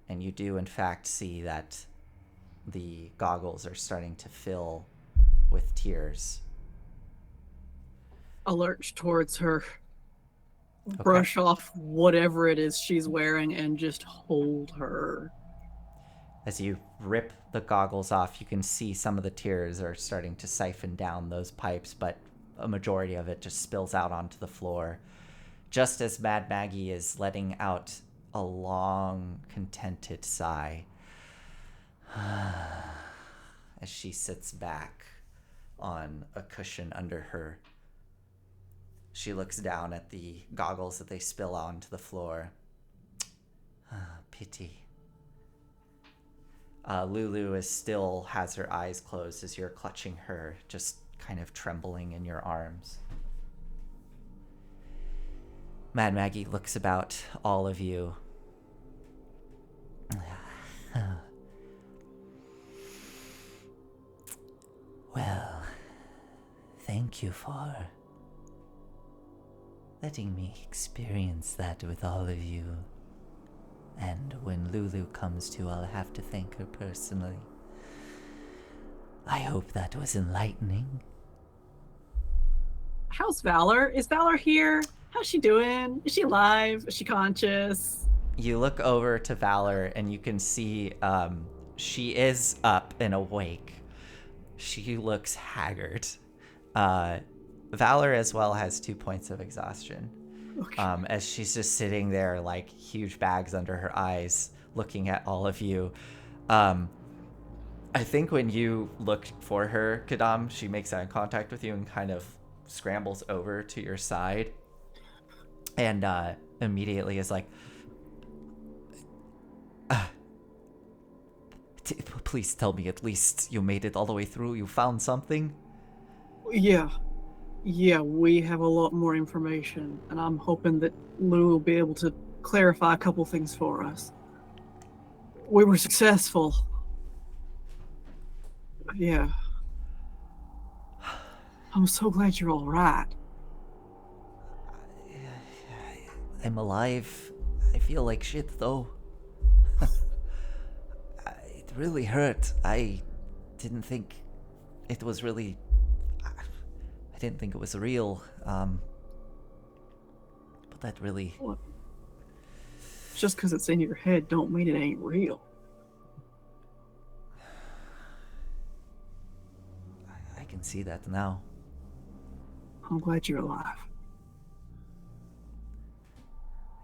Speaker 1: And you do, in fact, see that the goggles are starting to fill with tears.
Speaker 2: I'll lurch towards her,
Speaker 1: Okay.
Speaker 2: brush off whatever it is she's wearing, and just hold her.
Speaker 1: As you rip the goggles off, you can see some of the tears are starting to siphon down those pipes, but a majority of it just spills out onto the floor. Just as Mad Maggie is letting out a long, contented sigh as she sits back on a cushion under her. She looks down at the goggles that they spill onto the floor. Pity. Lulu still has her eyes closed as you're clutching her, just kind of trembling in your arms. Mad Maggie looks about all of you. Well, thank you for letting me experience that with all of you. And when Lulu comes to, I'll have to thank her personally. I hope that was enlightening.
Speaker 2: How's Valor? Is Valor here? How's she doing? Is she alive? Is she conscious?
Speaker 1: You look over to Valor and you can see she is up and awake. She looks haggard. Valor as well has 2 points of exhaustion.
Speaker 2: Okay.
Speaker 1: As she's just sitting there, like huge bags under her eyes, looking at all of you. I think when you look for her, Kadam, she makes eye contact with you and kind of scrambles over to your side. And immediately is like, please tell me at least you made it all the way through. You found something?
Speaker 2: Yeah, we have a lot more information, and I'm hoping that Lou will be able to clarify a couple things for us. We were successful. Yeah. I'm so glad you're all right.
Speaker 1: I'm alive. I feel like shit, though. really hurt. I didn't think it was really... I didn't think it was real. But that really...
Speaker 2: What? Just because it's in your head don't mean it ain't real.
Speaker 1: I can see that now.
Speaker 2: I'm glad you're alive.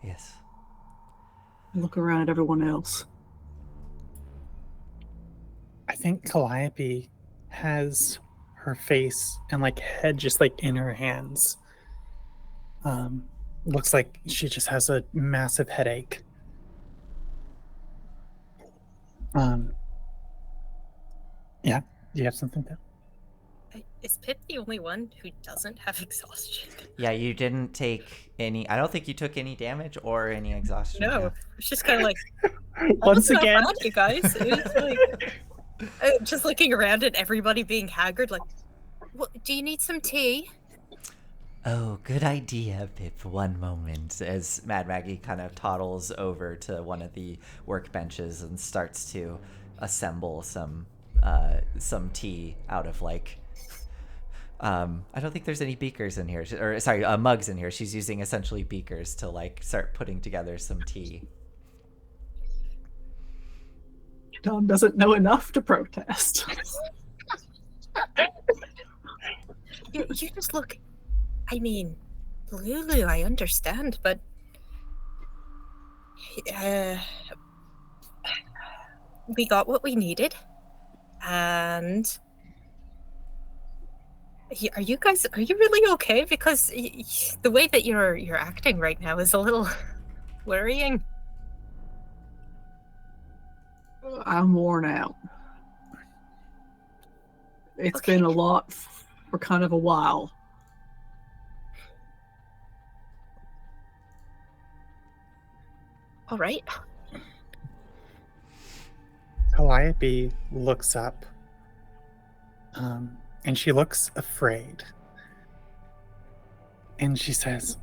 Speaker 1: Yes.
Speaker 2: Look around at everyone else.
Speaker 3: I think Calliope has her face and like head just like in her hands. Looks like she just has a massive headache. Yeah. Do you have something to?
Speaker 4: Is Pip the only one who doesn't have exhaustion?
Speaker 1: Yeah, you didn't take any... I don't think you took any damage or any exhaustion.
Speaker 4: No,
Speaker 1: Yeah.
Speaker 4: it's just kind of like,
Speaker 3: Once
Speaker 4: "Look
Speaker 3: again,
Speaker 4: around, you guys. It's like just looking around at everybody being haggard. Like, do you need some tea?
Speaker 1: Oh, good idea, Pip. One moment. As Mad Maggie kind of toddles over to one of the workbenches and starts to assemble some tea out of like... I don't think there's any beakers in here. Or sorry, mugs in here. She's using essentially beakers to like start putting together some tea.
Speaker 2: Tom doesn't know enough to protest.
Speaker 4: You just look. I mean, Lulu, I understand, but we got what we needed, and are you really okay? Because the way that you're acting right now is a little worrying.
Speaker 2: I'm worn out. It's
Speaker 4: Okay.
Speaker 2: been a lot for kind of a while.
Speaker 4: All right.
Speaker 3: Calliope looks up, and she looks afraid. And she says,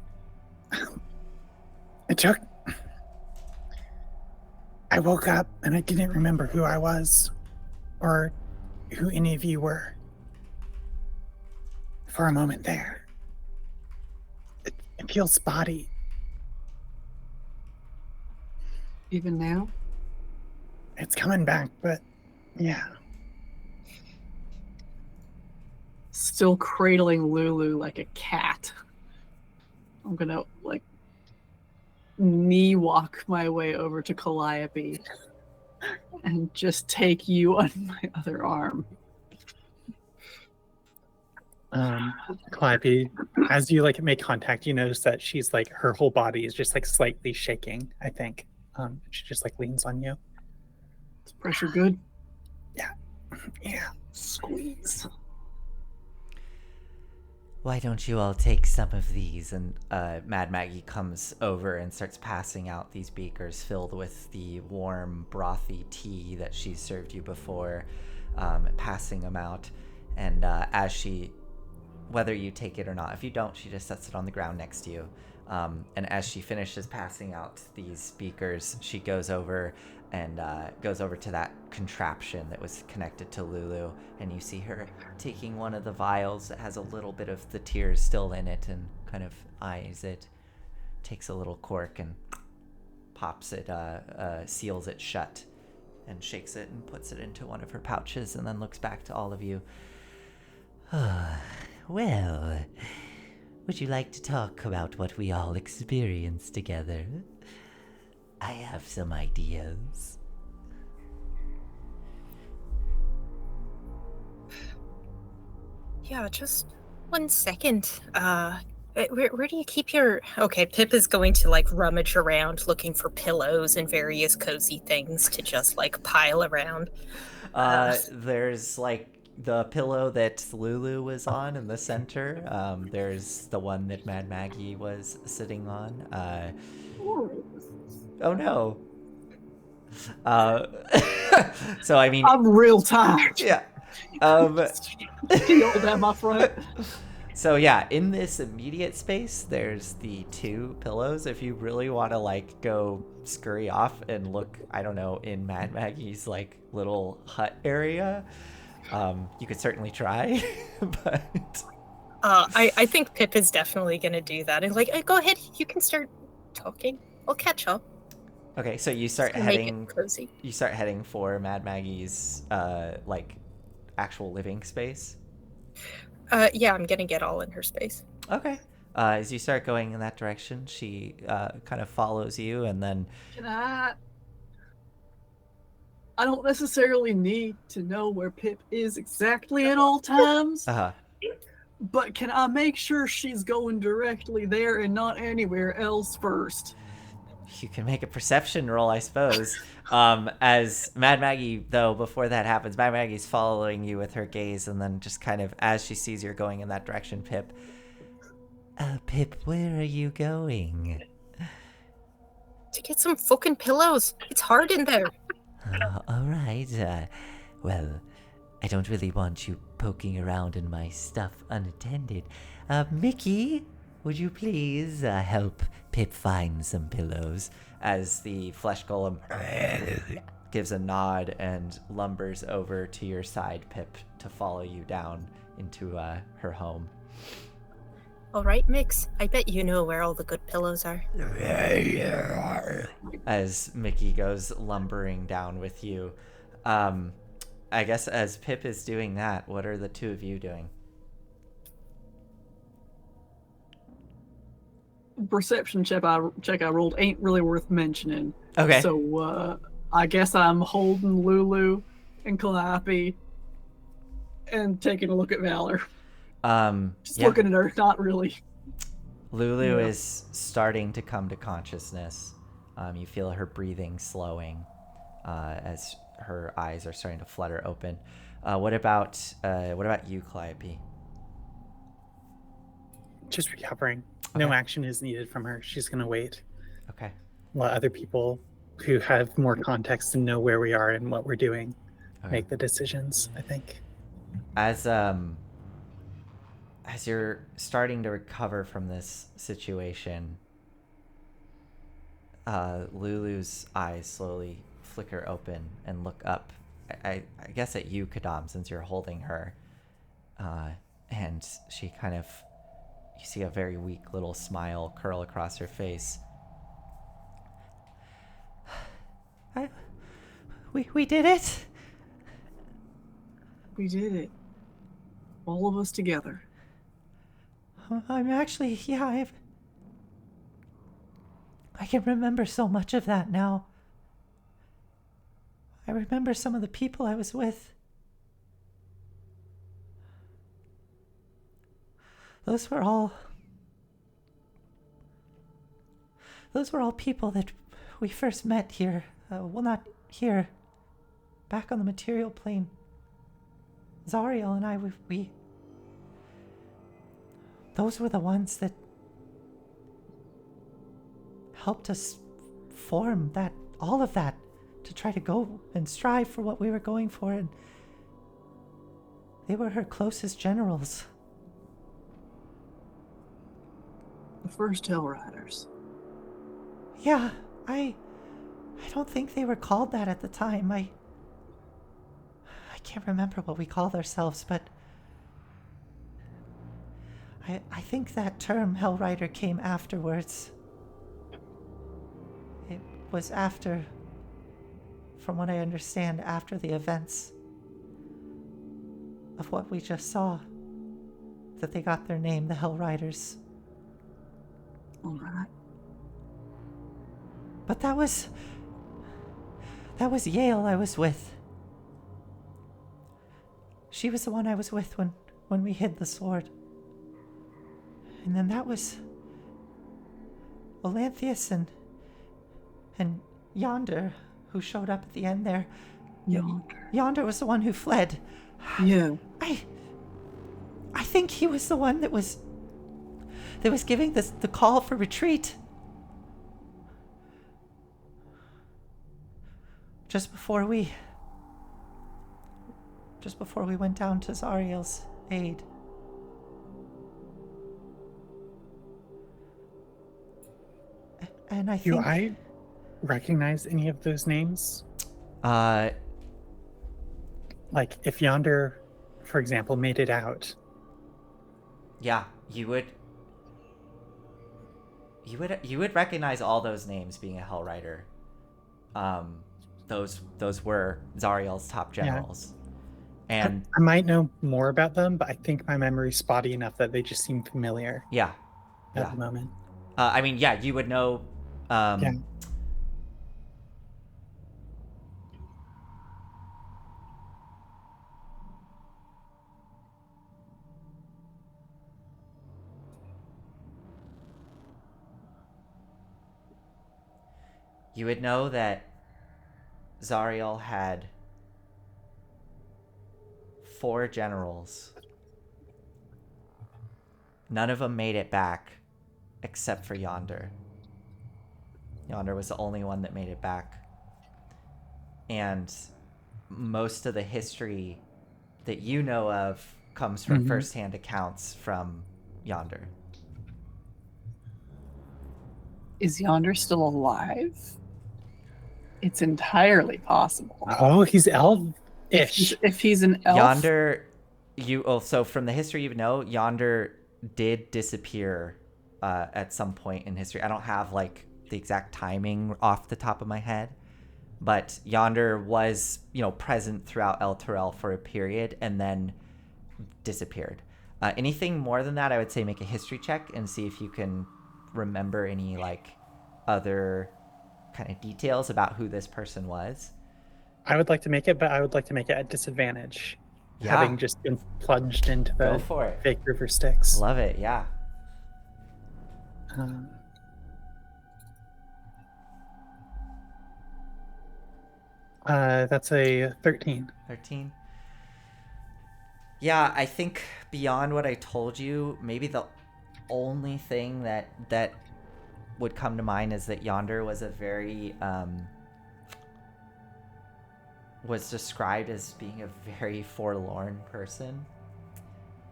Speaker 3: I woke up and I didn't remember who I was or who any of you were for a moment there. It feels spotty.
Speaker 2: Even now?
Speaker 3: It's coming back, but yeah.
Speaker 2: Still cradling Lulu like a cat. I'm gonna like knee walk my way over to Calliope and just take you on my other arm.
Speaker 3: Calliope, as you like make contact, you notice that she's like her whole body is just like slightly shaking, I think. She just like leans on you.
Speaker 2: Is pressure good?
Speaker 3: Yeah.
Speaker 2: Squeeze.
Speaker 1: Why don't you all take some of these? And Mad Maggie comes over and starts passing out these beakers filled with the warm, brothy tea that she served you before, passing them out. And as she, whether you take it or not, if you don't, she just sets it on the ground next to you. And as she finishes passing out these beakers, she goes over and goes over to that contraption that was connected to Lulu, and you see her taking one of the vials that has a little bit of the tears still in it and kind of eyes it, takes a little cork and pops it, seals it shut, and shakes it and puts it into one of her pouches, and then looks back to all of you. Well, would you like to talk about what we all experienced together? I have some ideas.
Speaker 4: Yeah, just 1 second. Where do you keep your... Okay, Pip is going to like rummage around looking for pillows and various cozy things to just like pile around.
Speaker 1: There's like the pillow that Lulu was on in the center. There's the one that Mad Maggie was sitting on. Oh no. So I mean,
Speaker 2: I'm real tired.
Speaker 1: yeah.
Speaker 2: The old at my front.
Speaker 1: So yeah, in this immediate space, there's the 2 pillows. If you really want to like go scurry off and look, I don't know, in Mad Maggie's like little hut area, you could certainly try. But
Speaker 4: I think Pip is definitely gonna do that. And like, go ahead, you can start talking. I'll catch up.
Speaker 1: okay, so you
Speaker 4: Just
Speaker 1: start
Speaker 4: gonna make
Speaker 1: heading.
Speaker 4: it cozy.
Speaker 1: You start heading for Mad Maggie's like actual living space.
Speaker 4: Yeah, I'm gonna get all in her space.
Speaker 1: Okay. As you start going in that direction, she kind of follows you, and then
Speaker 2: Can I don't necessarily need to know where Pip is exactly at all times, but can I make sure she's going directly there and not anywhere else first?
Speaker 1: you can make a perception roll, I suppose. As Mad Maggie, though, before that happens, Mad Maggie's following you with her gaze, and then just kind of as she sees you're going in that direction, Pip. Pip, where are you going?
Speaker 4: To get some fucking pillows. It's hard in there.
Speaker 1: All right. Well, I don't really want you poking around in my stuff unattended. Mickey, would you please help Pip find some pillows? As the flesh golem gives a nod and lumbers over to your side, Pip, to follow you down into her home.
Speaker 4: All right, Mix. I bet you know where all the good pillows are.
Speaker 1: As Mickey goes lumbering down with you. I guess as Pip is doing that, what are the 2 of you doing?
Speaker 2: Perception check I rolled ain't really worth mentioning.
Speaker 1: Okay.
Speaker 2: So I guess I'm holding Lulu and Calliope and taking a look at Valor. Just looking at her, not really.
Speaker 1: Lulu is starting to come to consciousness. You feel her breathing slowing as her eyes are starting to flutter open. What about you, Calliope?
Speaker 3: Just recovering.
Speaker 1: Okay.
Speaker 3: No action is needed from her. She's going to wait.
Speaker 1: Okay.
Speaker 3: Let other people who have more context and know where we are and what we're doing make the decisions, I think.
Speaker 1: As you're starting to recover from this situation, Lulu's eyes slowly flicker open and look up. I guess at you, Kadam, since you're holding her. And she kind of, you see a very weak little smile curl across her face. We did it.
Speaker 2: We did it. All of us together.
Speaker 1: I'm actually, I can remember so much of that now. I remember some of the people I was with. Those were all people that we first met here. Well, not here. Back on the material plane. Zariel and I, we those were the ones that helped us form all of that, to try to go and strive for what we were going for, and they were her closest generals.
Speaker 2: The first Hell Riders.
Speaker 1: Yeah, I don't think they were called that at the time. I can't remember what we called ourselves, but I think that term Hell Rider came afterwards. It was after, from what I understand, after the events of what we just saw, that they got their name, the Hell Riders.
Speaker 2: All right.
Speaker 1: But that was Yale I was with. She was the one I was with when we hid the sword. And then that was Olanthius and Yonder, who showed up at the end there. Yonder was the one who fled.
Speaker 2: Yeah.
Speaker 1: I think he was the one that was giving the call for retreat. Just before we went down to Zariel's aid. And I
Speaker 3: Do
Speaker 1: think
Speaker 3: I recognize any of those names?
Speaker 1: uh
Speaker 3: Like if Yonder, for example, made it out.
Speaker 1: yeah, you would recognize all those names being a Hell Rider. Those were Zariel's top generals. And
Speaker 3: I might know more about them, but I think my memory's spotty enough that they just seem familiar
Speaker 1: yeah.
Speaker 3: at the moment.
Speaker 1: I mean, yeah, you would know
Speaker 3: Yeah.
Speaker 1: you would know that Zariel had 4 generals. None of them made it back except for Yonder. Yonder was the only one that made it back. And most of the history that you know of comes from firsthand accounts from Yonder.
Speaker 2: Is Yonder still alive? It's entirely possible.
Speaker 3: Oh, he's elf-ish.
Speaker 2: If he's an elf.
Speaker 1: Yonder, so from the history you know, Yonder did disappear at some point in history. I don't have like the exact timing off the top of my head, but Yonder was, present throughout El Terrell for a period and then disappeared. Anything more than that, I would say make a history check and see if you can remember any like other kind of details about who this person was.
Speaker 3: I would like to make it, but I would like to make it at disadvantage.
Speaker 1: Yeah.
Speaker 3: Having just been plunged into
Speaker 1: Go
Speaker 3: the
Speaker 1: for it.
Speaker 3: fake river Styx.
Speaker 1: Love it, yeah.
Speaker 3: That's a 13.
Speaker 1: 13. Yeah, I think beyond what I told you, maybe the only thing that would come to mind is that Yonder was a very was described as being a very forlorn person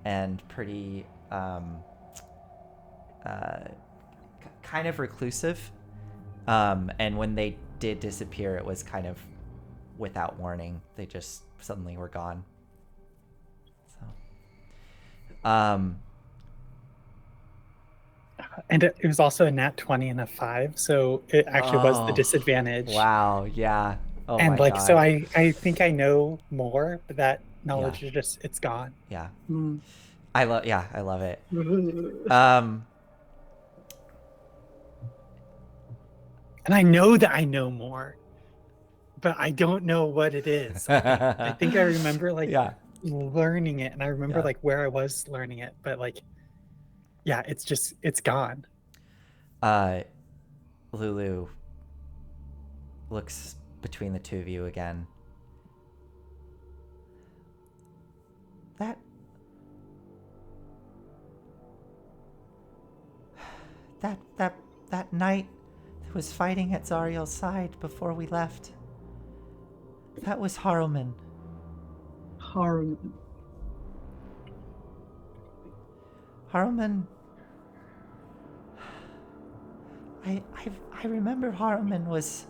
Speaker 1: and pretty kind of reclusive. And when they did disappear, it was kind of without warning. They just suddenly were gone. So,
Speaker 3: And it was also a nat 20 and a 5, so it actually was the disadvantage.
Speaker 1: Wow, yeah. Oh
Speaker 3: and
Speaker 1: my
Speaker 3: like,
Speaker 1: God.
Speaker 3: so I think I know more, but that knowledge is just, it's gone.
Speaker 1: Yeah.
Speaker 2: Mm.
Speaker 1: I love it.
Speaker 3: And I know that I know more, but I don't know what it is. I think I remember like learning it, and I remember like where I was learning it, but like, yeah, it's gone.
Speaker 1: Lulu looks between the two of you again. That night that was fighting at Zariel's side before we left. That was Haruman.
Speaker 2: Haruman.
Speaker 1: I remember Haruman was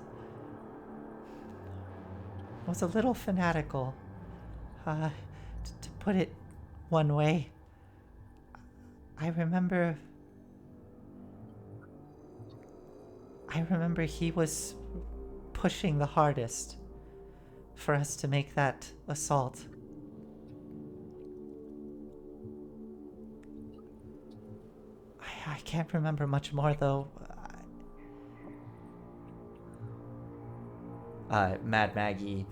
Speaker 1: a little fanatical, to put it one way. I remember he was pushing the hardest for us to make that assault. I can't remember much more, though. Mad Maggie...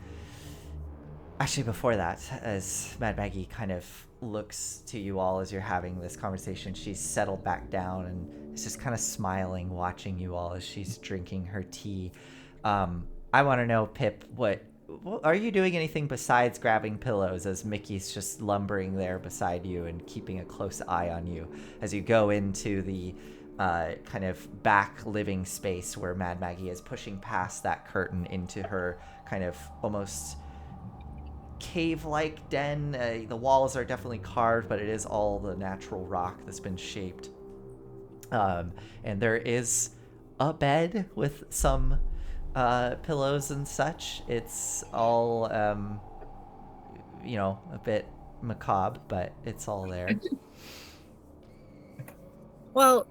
Speaker 1: Actually, before that, as Mad Maggie kind of looks to you all as you're having this conversation, she's settled back down and is just kind of smiling, watching you all as she's drinking her tea. I want to know, Pip, what are you doing anything besides grabbing pillows as Mickey's just lumbering there beside you and keeping a close eye on you as you go into the kind of back living space where Mad Maggie is pushing past that curtain into her kind of almost cave-like den. The walls are definitely carved, but it is all the natural rock that's been shaped. And there is a bed with some pillows and such. It's all, a bit macabre, but it's all there.
Speaker 4: Well,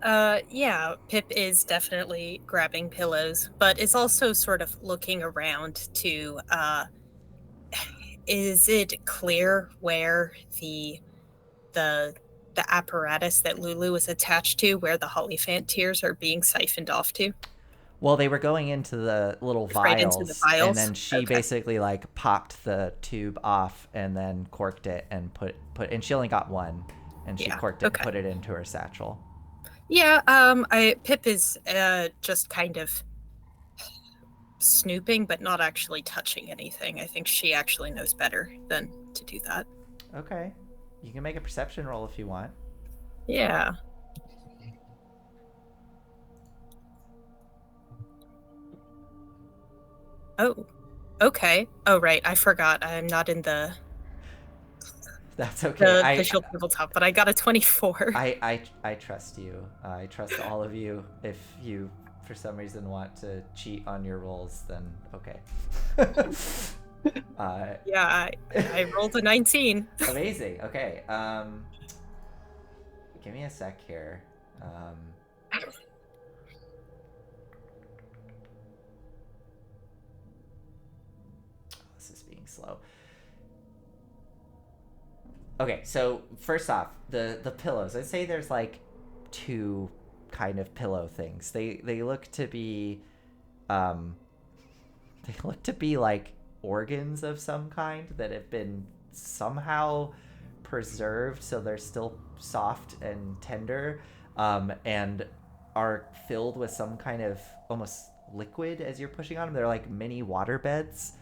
Speaker 4: yeah, Pip is definitely grabbing pillows, but is also sort of looking around to, is it clear where the apparatus that Lulu was attached to, where the Hollyphant tears are being siphoned off to?
Speaker 1: Well, they were going into the little
Speaker 4: Right into the
Speaker 1: vials, and
Speaker 4: vials?
Speaker 1: then she
Speaker 4: Okay.
Speaker 1: basically like popped the tube off and then corked it and put and she only got one, and she
Speaker 4: Yeah,
Speaker 1: corked it
Speaker 4: okay.
Speaker 1: and put it into her satchel.
Speaker 4: Yeah, Pip is just kind of snooping, but not actually touching anything. I think she actually knows better than to do that.
Speaker 1: Okay, you can make a perception roll if you want.
Speaker 4: Yeah. Oh, okay. Oh, right. I forgot. I'm not in the
Speaker 1: That's okay.
Speaker 4: visual tabletop, but I got a 24.
Speaker 1: I trust you. I trust all of you. If you, for some reason, want to cheat on your rolls, then okay.
Speaker 4: Yeah, I rolled a 19.
Speaker 1: Amazing. Okay. Give me a sec here. This is being slow. Okay, so first off, the pillows. I'd say there's like two kind of pillow things. They look to be like organs of some kind that have been somehow preserved so they're still soft and tender, and are filled with some kind of almost liquid as you're pushing on them. They're like mini water beds.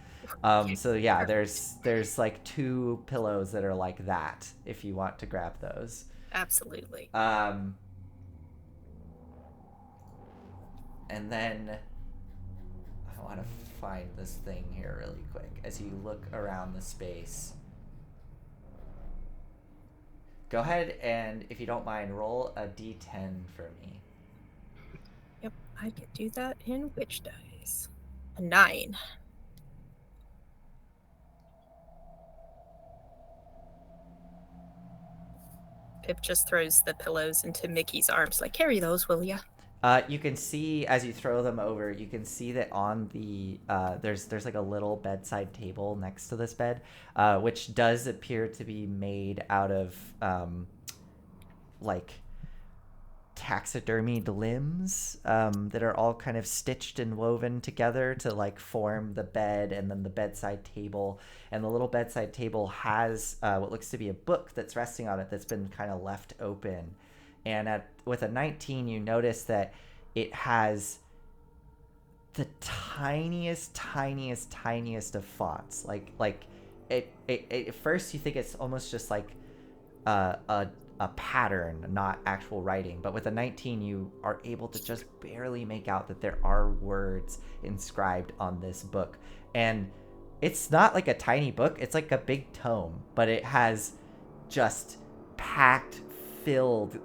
Speaker 1: So yeah, there's like two pillows that are like that if you want to grab those.
Speaker 4: Absolutely.
Speaker 1: And then I want to find this thing here really quick as you look around the space. Go ahead and, if you don't mind, roll a d10 for me.
Speaker 4: Yep, I can do that in which dice? A 9. Pip just throws the pillows into Mickey's arms, like, carry those, will ya?
Speaker 1: You can see as you throw them over, you can see that on the there's like a little bedside table next to this bed, which does appear to be made out of like taxidermied limbs that are all kind of stitched and woven together to like form the bed and then the bedside table. And the little bedside table has what looks to be a book that's resting on it that's been kind of left open. And with a 19, you notice that it has the tiniest of fonts. Like it at first you think it's almost just like a pattern, not actual writing. But with a 19, you are able to just barely make out that there are words inscribed on this book. And it's not like a tiny book. It's like a big tome, but it has just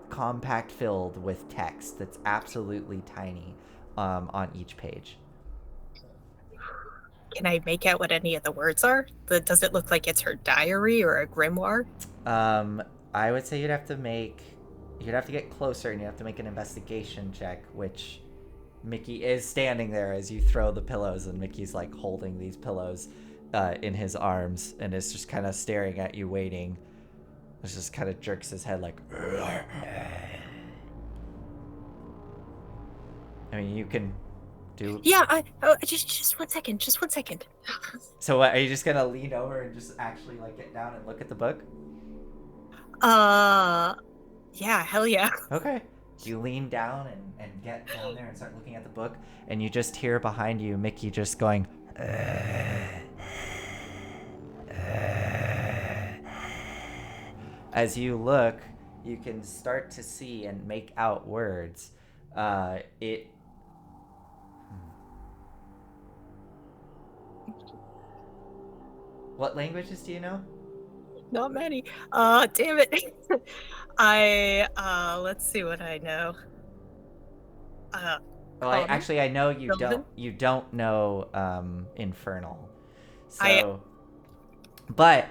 Speaker 1: compact filled with text that's absolutely tiny on each page.
Speaker 4: Can I make out what any of the words are? Does it look like it's her diary or a grimoire?
Speaker 1: I would say you'd have to get closer and you have to make an investigation check, which Mickey is standing there as you throw the pillows, and Mickey's like holding these pillows in his arms and is just kind of staring at you, waiting. He just kind of jerks his head like. I mean, you can do.
Speaker 4: Yeah, just 1 second. Just 1 second.
Speaker 1: So what, are you just gonna lean over and just actually like get down and look at the book?
Speaker 4: Yeah, hell yeah.
Speaker 1: Okay. You lean down and get down there and start looking at the book, and you just hear behind you Mickey just going. As you look, you can start to see and make out words. What languages do you know?
Speaker 4: Not many. Damn it. Let's see what I know.
Speaker 1: Well, I know you
Speaker 4: Relevant?
Speaker 1: don't know Infernal.
Speaker 4: I-
Speaker 1: But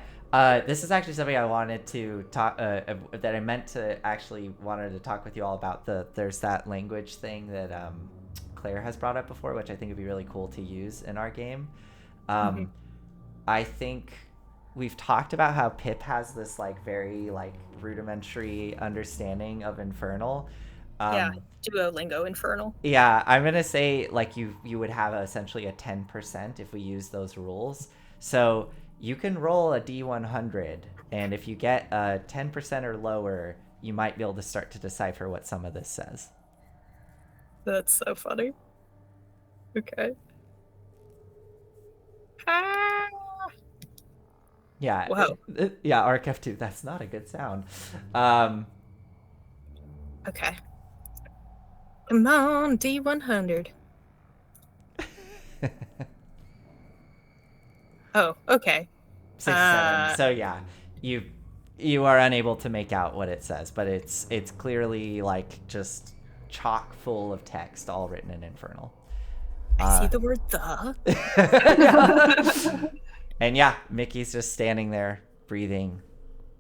Speaker 1: this is actually something I wanted to talk that I meant to actually wanted to talk with you all about. There's that language thing that Claire has brought up before, which I think would be really cool to use in our game. I think we've talked about how Pip has this like very like rudimentary understanding of Infernal.
Speaker 4: Yeah, Duolingo Infernal.
Speaker 1: Yeah, I'm gonna say like you would have essentially a 10% if we use those rules. So you can roll a D100, and if you get a 10% or lower, you might be able to start to decipher what some of this says.
Speaker 4: That's so funny. Okay. Ah!
Speaker 1: Yeah.
Speaker 4: Wow.
Speaker 1: Yeah, RKF2, that's not a good sound.
Speaker 4: Okay. Come on, D100. Oh, okay.
Speaker 1: 6, 7. So yeah, you are unable to make out what it says, but it's clearly like just chock full of text, all written in Infernal.
Speaker 4: I see the word the.
Speaker 1: And yeah, Mickey's just standing there, breathing,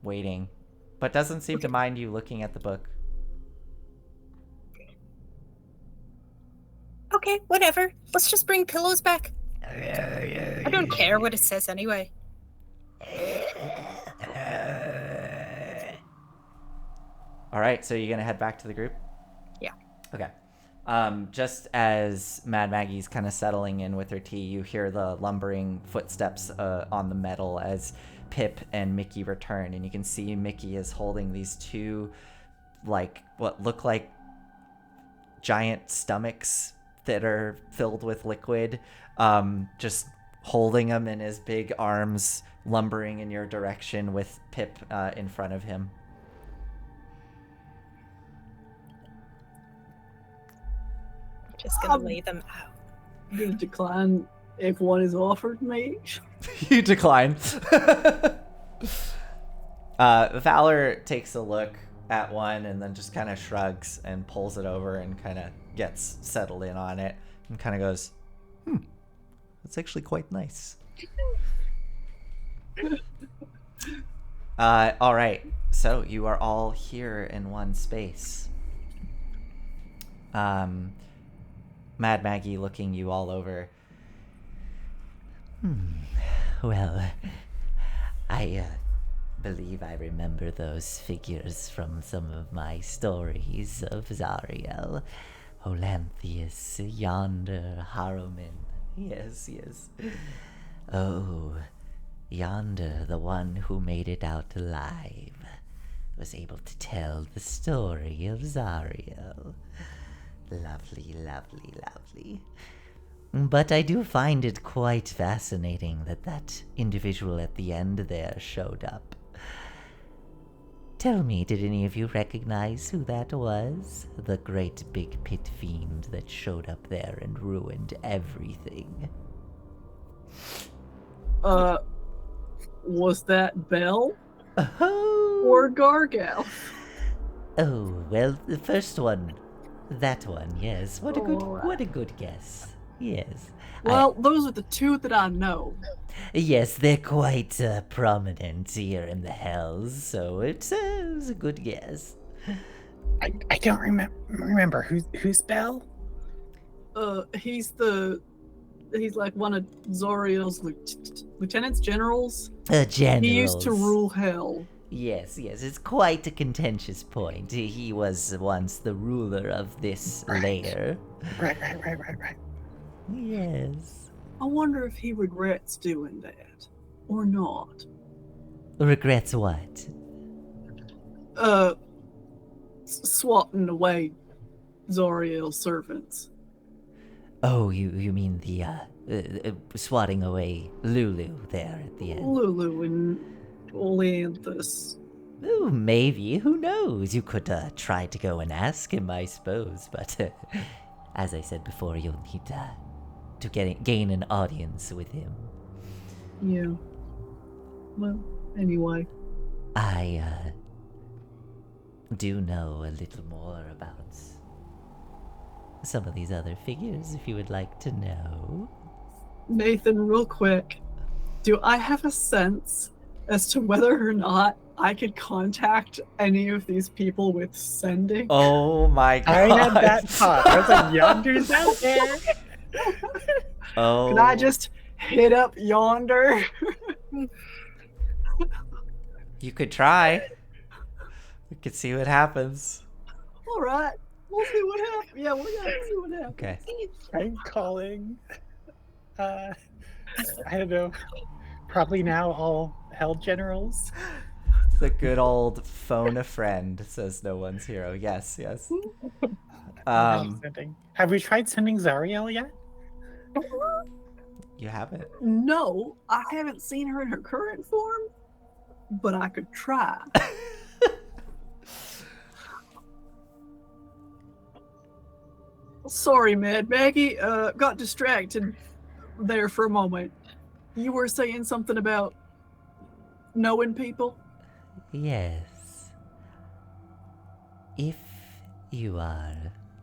Speaker 1: waiting, but doesn't seem to mind you looking at the book.
Speaker 4: Okay, whatever. Let's just bring pillows back. I don't care what it says anyway.
Speaker 1: All right, so you're gonna head back to the group?
Speaker 4: Yeah.
Speaker 1: Okay. Just as Mad Maggie's kind of settling in with her tea, you hear the lumbering footsteps on the metal as Pip and Mickey return, and you can see Mickey is holding these two, like, what look like giant stomachs that are filled with liquid, just holding them in his big arms, lumbering in your direction with Pip in front of him.
Speaker 4: Just gonna lay them out.
Speaker 2: I'm gonna decline if one is offered me.
Speaker 1: You decline. Valor takes a look at one and then just kind of shrugs and pulls it over and kind of gets settled in on it and kind of goes, that's actually quite nice. All right, so you are all here in one space. Mad Maggie looking you all over. Well, I believe I remember those figures from some of my stories of Zariel. Olanthius, yonder, Harriman. Yes. Oh, yonder, the one who made it out alive, was able to tell the story of Zariel. Lovely. But I do find it quite fascinating that individual at the end there showed up. Tell me, did any of you recognize who that was? The great big pit fiend that showed up there and ruined everything.
Speaker 2: Was that Belle
Speaker 1: Oh,
Speaker 2: or Gargal?
Speaker 1: oh well, the first one. That one, yes. What a
Speaker 2: Alright.
Speaker 1: good guess. Yes.
Speaker 2: Well, those are the two that I know.
Speaker 1: Yes, they're quite prominent here in the Hells, so it was a good guess.
Speaker 3: I don't remember who's Belle.
Speaker 2: He's like one of Zoriel's lieutenants, generals.
Speaker 1: Generals.
Speaker 2: He used to rule hell.
Speaker 1: Yes, it's quite a contentious point. He was once the ruler of this lair.
Speaker 3: Right.
Speaker 1: Yes.
Speaker 2: I wonder if he regrets doing that or not.
Speaker 1: Regrets what?
Speaker 2: Swatting away Zoriel's servants.
Speaker 1: Oh, you mean the swatting away Lulu there at the end?
Speaker 2: Lulu and Olanthus.
Speaker 1: Oh, maybe. Who knows? You could try to go and ask him, I suppose. But as I said before, you'll need to gain an audience with him.
Speaker 2: Yeah. Well, anyway.
Speaker 1: I do know a little more about some of these other figures if you would like to know.
Speaker 2: Nathan, real quick, do I have a sense as to whether or not I could contact any of these people with sending?
Speaker 1: Oh my god.
Speaker 3: I had that thought. I was like, Yonder's out there.
Speaker 1: Oh.
Speaker 2: Could I just hit up Yonder?
Speaker 1: You could try. We could see what happens.
Speaker 2: All right, we'll see what happens. Yeah, we'll see what happens.
Speaker 1: Okay.
Speaker 3: I'm calling. I don't know. Probably now all hell generals.
Speaker 1: The good old phone a friend, says no one's hero. Yes, yes.
Speaker 3: Have we tried sending Zariel yet?
Speaker 1: You haven't.
Speaker 2: No, I haven't seen her in her current form, but I could try. Sorry, Mad Maggie. Got distracted there for a moment. You were saying something about knowing people?
Speaker 1: Yes. If you are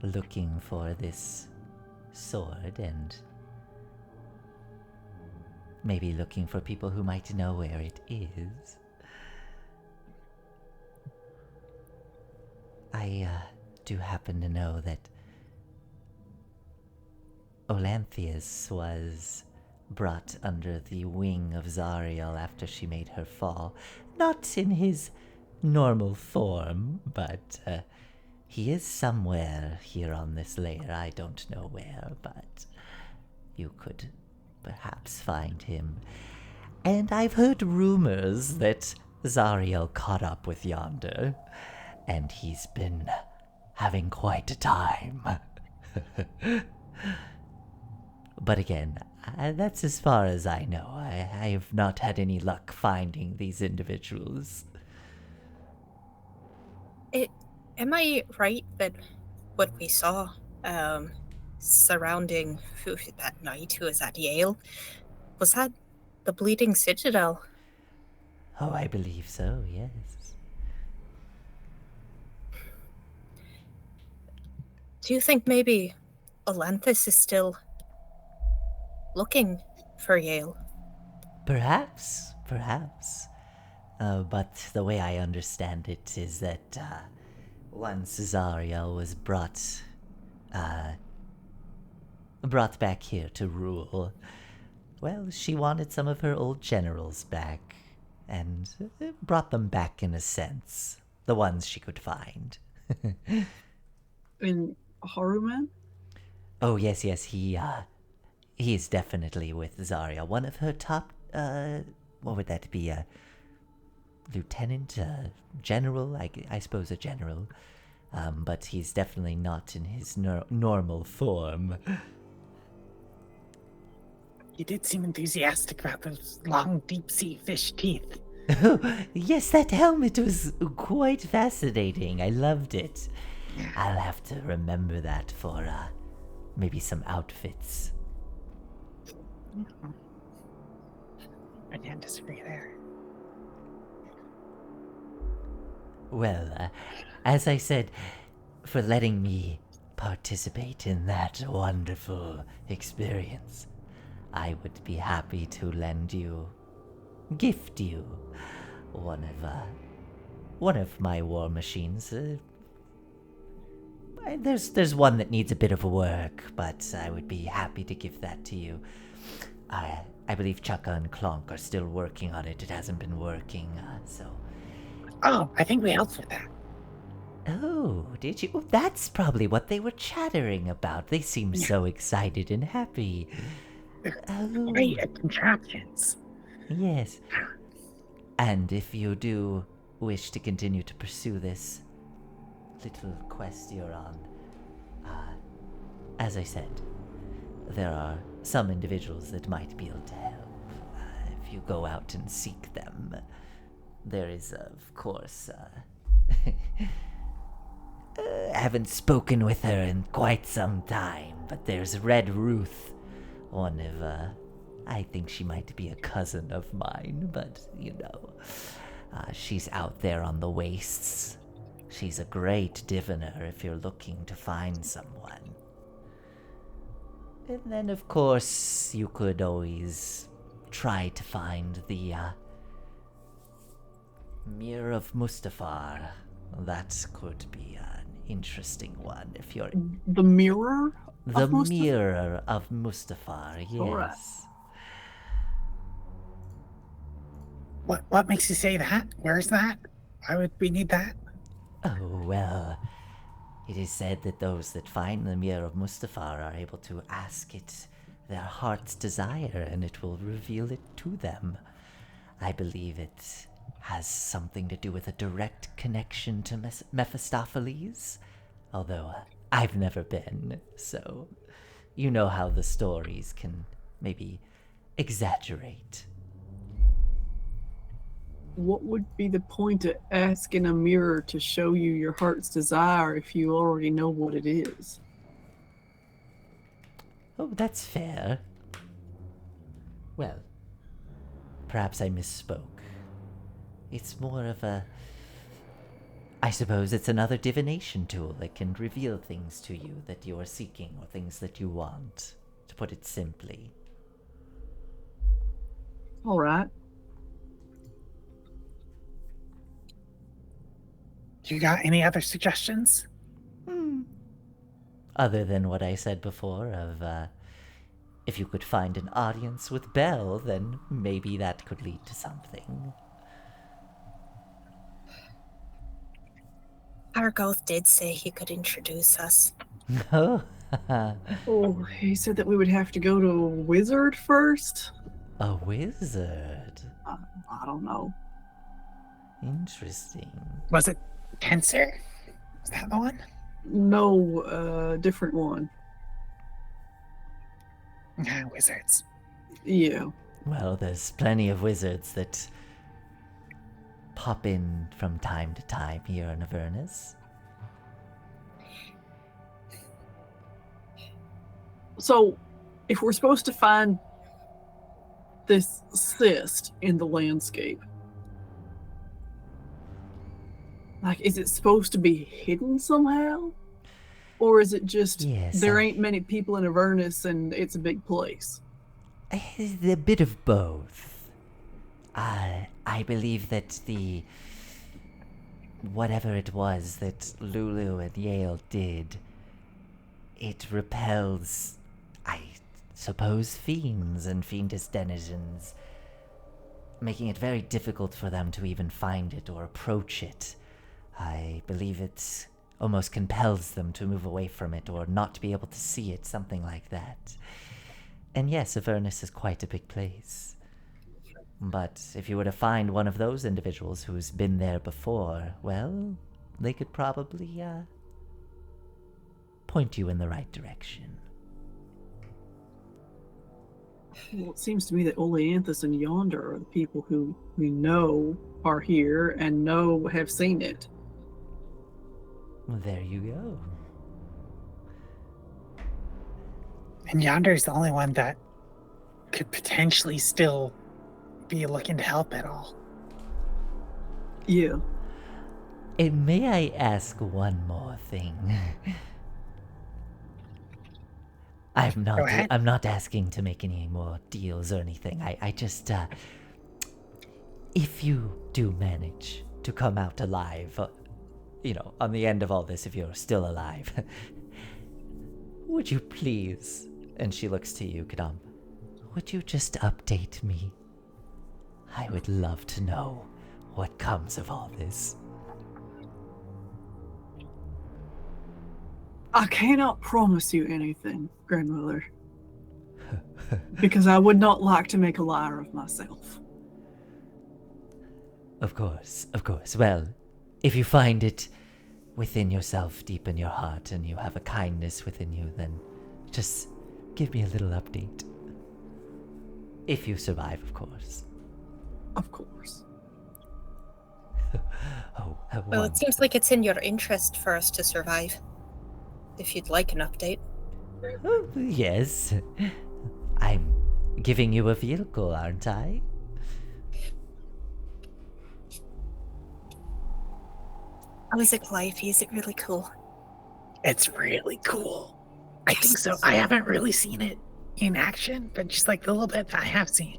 Speaker 1: looking for this sword and maybe looking for people who might know where it is, I do happen to know that Olanthius was brought under the wing of Zariel after she made her fall. Not in his normal form, but he is somewhere here on this layer. I don't know where, but you could perhaps find him. And I've heard rumors that Zariel caught up with Yonder, and he's been having quite a time. But again, that's as far as I know. I have not had any luck finding these individuals.
Speaker 4: Am I right that what we saw surrounding that knight who was at Yale, was that the Bleeding Citadel?
Speaker 1: Oh, I believe so, yes.
Speaker 4: Do you think maybe Olanthus is still looking for Yale?
Speaker 1: Perhaps. But the way I understand it is that once Zariel was brought back here to rule, well, she wanted some of her old generals back, and brought them back in a sense. The ones she could find.
Speaker 2: In Haruman?
Speaker 1: Oh, yes, he is definitely with Zariel. One of her top, what would that be, lieutenant, general, I suppose a general. But he's definitely not in his normal form.
Speaker 3: You did seem enthusiastic about those long deep-sea fish teeth.
Speaker 1: Yes, that helmet was quite fascinating. I loved it. I'll have to remember that for, maybe some outfits.
Speaker 3: I can't disagree there.
Speaker 1: Well, as I said, for letting me participate in that wonderful experience, I would be happy to gift you one of my war machines. There's one that needs a bit of work, but I would be happy to give that to you. I believe Chaka and Clonk are still working on it. It hasn't been working, so...
Speaker 3: Oh, I think we helped with that.
Speaker 1: Oh, did you? Oh, that's probably what they were chattering about. They seemed so excited and happy. Oh.
Speaker 3: Great at contraptions.
Speaker 1: Yes. And if you do wish to continue to pursue this little quest you're on, as I said, there are some individuals that might be able to help. If you go out and seek them, there is, of course, I haven't spoken with her in quite some time, but there's Red Ruth, one of, I think she might be a cousin of mine, but, she's out there on the wastes. She's a great diviner if you're looking to find someone.
Speaker 5: And then, of course, you could always try to find the Mirror of Mustafar. That could be an interesting one if you're...
Speaker 2: The mirror?
Speaker 5: The
Speaker 2: of Mustafar?
Speaker 5: Mirror of Mustafar, yes.
Speaker 2: All right.
Speaker 3: What makes you say that? Where's that? Why would we need that?
Speaker 5: Oh, well, it is said that those that find the Mirror of Mustafar are able to ask it their heart's desire, and it will reveal it to them. I believe it has something to do with a direct connection to Mephistopheles, although I've never been, so you know how the stories can maybe exaggerate.
Speaker 2: What would be the point of asking a mirror to show you your heart's desire if you already know what it is?
Speaker 5: Oh, that's fair. Well, perhaps I misspoke. It's more of a... I suppose it's another divination tool that can reveal things to you that you are seeking or things that you want, to put it simply.
Speaker 2: All right.
Speaker 3: You got any other suggestions?
Speaker 5: Other than what I said before of, if you could find an audience with Belle, then maybe that could lead to something.
Speaker 4: Argoth did say he could introduce us.
Speaker 5: Oh,
Speaker 2: Oh, he said that we would have to go to a wizard first?
Speaker 5: a wizard.
Speaker 2: I don't know.
Speaker 5: Interesting.
Speaker 3: Was it Tensor? Was that the one?
Speaker 2: No, different one.
Speaker 3: Wizards.
Speaker 2: Yeah.
Speaker 5: Well, there's plenty of wizards that pop in from time to time here in Avernus.
Speaker 2: So, if we're supposed to find this cyst in the landscape, like, is it supposed to be hidden somehow? Or is it just
Speaker 5: Yes,
Speaker 2: there ain't many people in Avernus and it's a big place?
Speaker 5: A bit of both. I believe that whatever it was that Lulu and Yale did, it repels, I suppose, fiends and fiendish denizens, making it very difficult for them to even find it or approach it. I believe it almost compels them to move away from it or not to be able to see it, something like that. And yes, Avernus is quite a big place. But if you were to find one of those individuals who's been there before, well, they could probably, point you in the right direction.
Speaker 2: Well, it seems to me that Oleanthus and Yonder are the people who we know are here and have seen it.
Speaker 5: Well, there you go.
Speaker 3: And Yonder's the only one that could potentially still be looking to help at all.
Speaker 2: Yeah.
Speaker 5: And may I ask one more thing?
Speaker 3: Go ahead.
Speaker 5: I'm not asking to make any more deals or anything. I just, if you do manage to come out alive, on the end of all this, if you're still alive, would you please, and she looks to you, Kadam, would you just update me? I would love to know what comes of all this.
Speaker 2: I cannot promise you anything, grandmother, because I would not like to make a liar of myself.
Speaker 5: Of course. Well, if you find it within yourself, deep in your heart, and you have a kindness within you, then just give me a little update. If you survive, of course.
Speaker 2: Of course.
Speaker 4: Well, it seems like it's in your interest for us to survive. If you'd like an update.
Speaker 5: Oh, yes. I'm giving you a vehicle, aren't I?
Speaker 4: Oh, is it Calliope? Is it really cool?
Speaker 3: It's really cool. I think so. I haven't really seen it in action, but just like the little bit that I have seen.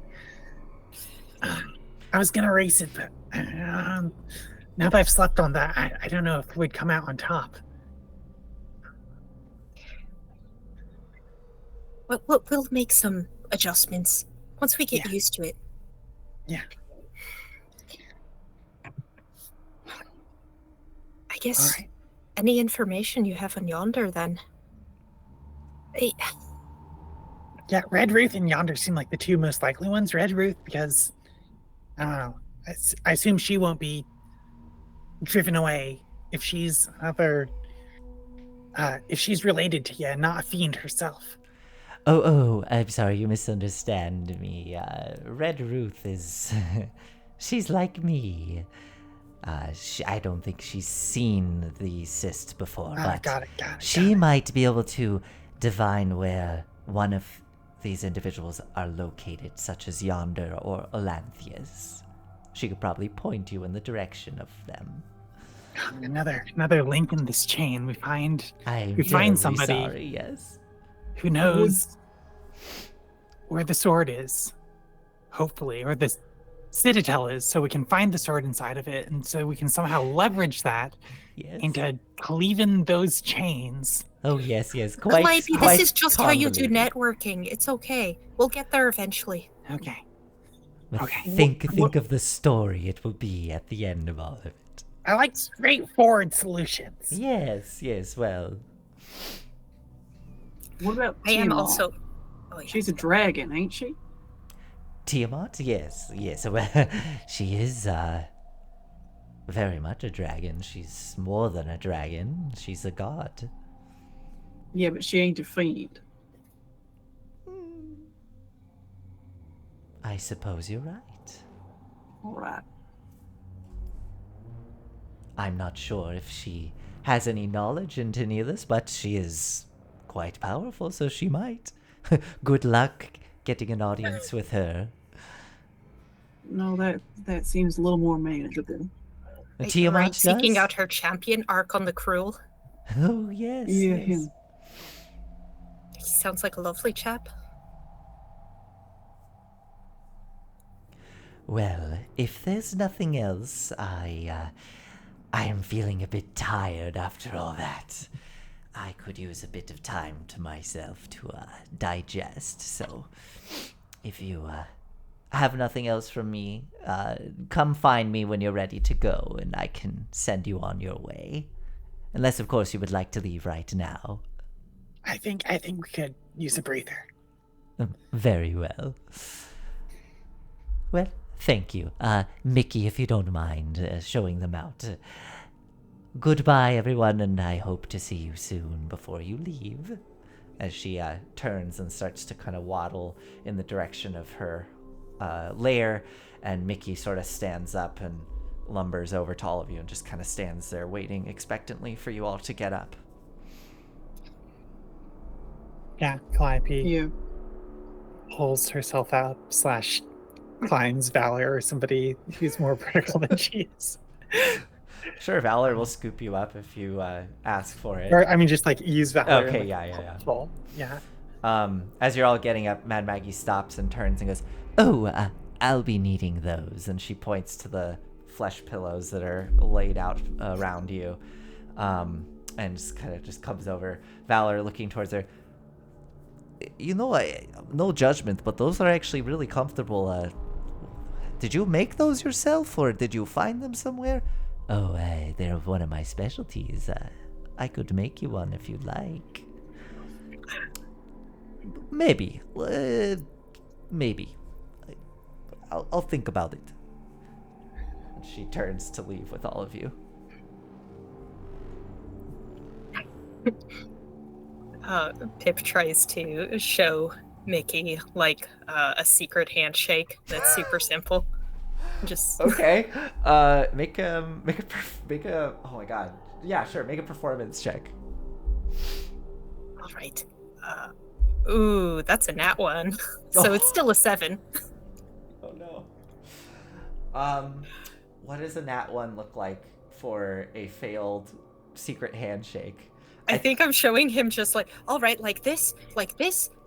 Speaker 3: I was gonna race it, but now that I've slept on that, I don't know if we'd come out on top.
Speaker 4: We'll make some adjustments once we get
Speaker 3: Yeah.
Speaker 4: used to it.
Speaker 3: Yeah.
Speaker 4: I guess
Speaker 3: All right.
Speaker 4: any information you have on Yonder, then.
Speaker 3: Yeah, Red Ruth and Yonder seem like the two most likely ones. Red Ruth, because I don't know. I assume she won't be driven away if she's if she's related to you and not a fiend herself.
Speaker 5: Oh, I'm sorry, you misunderstand me. Red Ruth is. She's like me. I don't think she's seen the cyst before, but
Speaker 3: Got it.
Speaker 5: she might be able to divine where one of these individuals are located, such as Yonder or Olanthius. She could probably point you in the direction of them.
Speaker 3: Another link in this chain. We find
Speaker 5: I'm
Speaker 3: We find
Speaker 5: very
Speaker 3: somebody-
Speaker 5: sorry, yes.
Speaker 3: who knows where the sword is, hopefully, or the citadel is, so we can find the sword inside of it, and so we can somehow leverage that
Speaker 5: Yes.
Speaker 3: into cleaving those chains.
Speaker 5: Oh, yes.
Speaker 4: Calliope,
Speaker 5: Quite
Speaker 4: this is just how you do
Speaker 5: convoluted.
Speaker 4: networking. It's okay. We'll get there eventually.
Speaker 3: Okay.
Speaker 5: But
Speaker 3: Okay.
Speaker 5: think of the story it will be at the end of all of it.
Speaker 3: I like straightforward solutions.
Speaker 5: Yes, well.
Speaker 2: What about
Speaker 4: I am
Speaker 2: Tiamat?
Speaker 4: also. Oh, yeah.
Speaker 2: She's a dragon, ain't she?
Speaker 5: Tiamat? Yes. Well, she is, very much a dragon. She's more than a dragon. She's a god.
Speaker 2: Yeah, but she ain't a fiend.
Speaker 5: I suppose you're right.
Speaker 2: All right.
Speaker 5: I'm not sure if she has any knowledge into any of this, but she is quite powerful, so she might. Good luck getting an audience with her.
Speaker 2: No, that seems a little more manageable.
Speaker 5: Tiamat
Speaker 4: Right, seeking
Speaker 5: does?
Speaker 4: out her champion, Archon the Cruel.
Speaker 5: Oh, yes.
Speaker 2: Yeah,
Speaker 5: yes.
Speaker 2: him.
Speaker 4: He sounds like a lovely chap.
Speaker 5: Well, if there's nothing else, I am feeling a bit tired after all that. I could use a bit of time to myself to digest. So, if you have nothing else from me, come find me when you're ready to go, and I can send you on your way. Unless, of course, you would like to leave right now.
Speaker 3: I think we could use a breather.
Speaker 5: Very well. Well, thank you. Mickey, if you don't mind showing them out. Goodbye, everyone, and I hope to see you soon before you leave. As she turns and starts to kind of waddle in the direction of her lair, and Mickey sort of stands up and lumbers over to all of you and just kind of stands there waiting expectantly for you all to get up.
Speaker 3: Yeah, Calliope
Speaker 2: Yeah.
Speaker 3: pulls herself up / climbs Valor or somebody who's more vertical than she is.
Speaker 5: Sure, Valor will scoop you up if you ask for it.
Speaker 3: Or I mean, just like use Valor.
Speaker 5: Okay,
Speaker 3: and, like,
Speaker 5: yeah.
Speaker 3: pull. Yeah.
Speaker 5: As you're all getting up, Mad Maggie stops and turns and goes, "Oh, I'll be needing those." And she points to the flesh pillows that are laid out around you, and just kind of just comes over. Valor looking towards her. You know, no judgment, but those are actually really comfortable. Did you make those yourself, or did you find them somewhere? Oh, they're one of my specialties. I could make you one if you'd like. Maybe. Maybe. I'll think about it. And she turns to leave with all of you.
Speaker 4: Pip tries to show Mickey like a secret handshake that's super simple. Just
Speaker 5: Okay. Make a. Oh my god. Yeah, sure. Make a performance check.
Speaker 4: all right. Ooh, that's a nat one. So it's still a 7.
Speaker 5: Oh no. What does a nat one look like for a failed secret handshake?
Speaker 4: I think I'm showing him just like, all right, like this,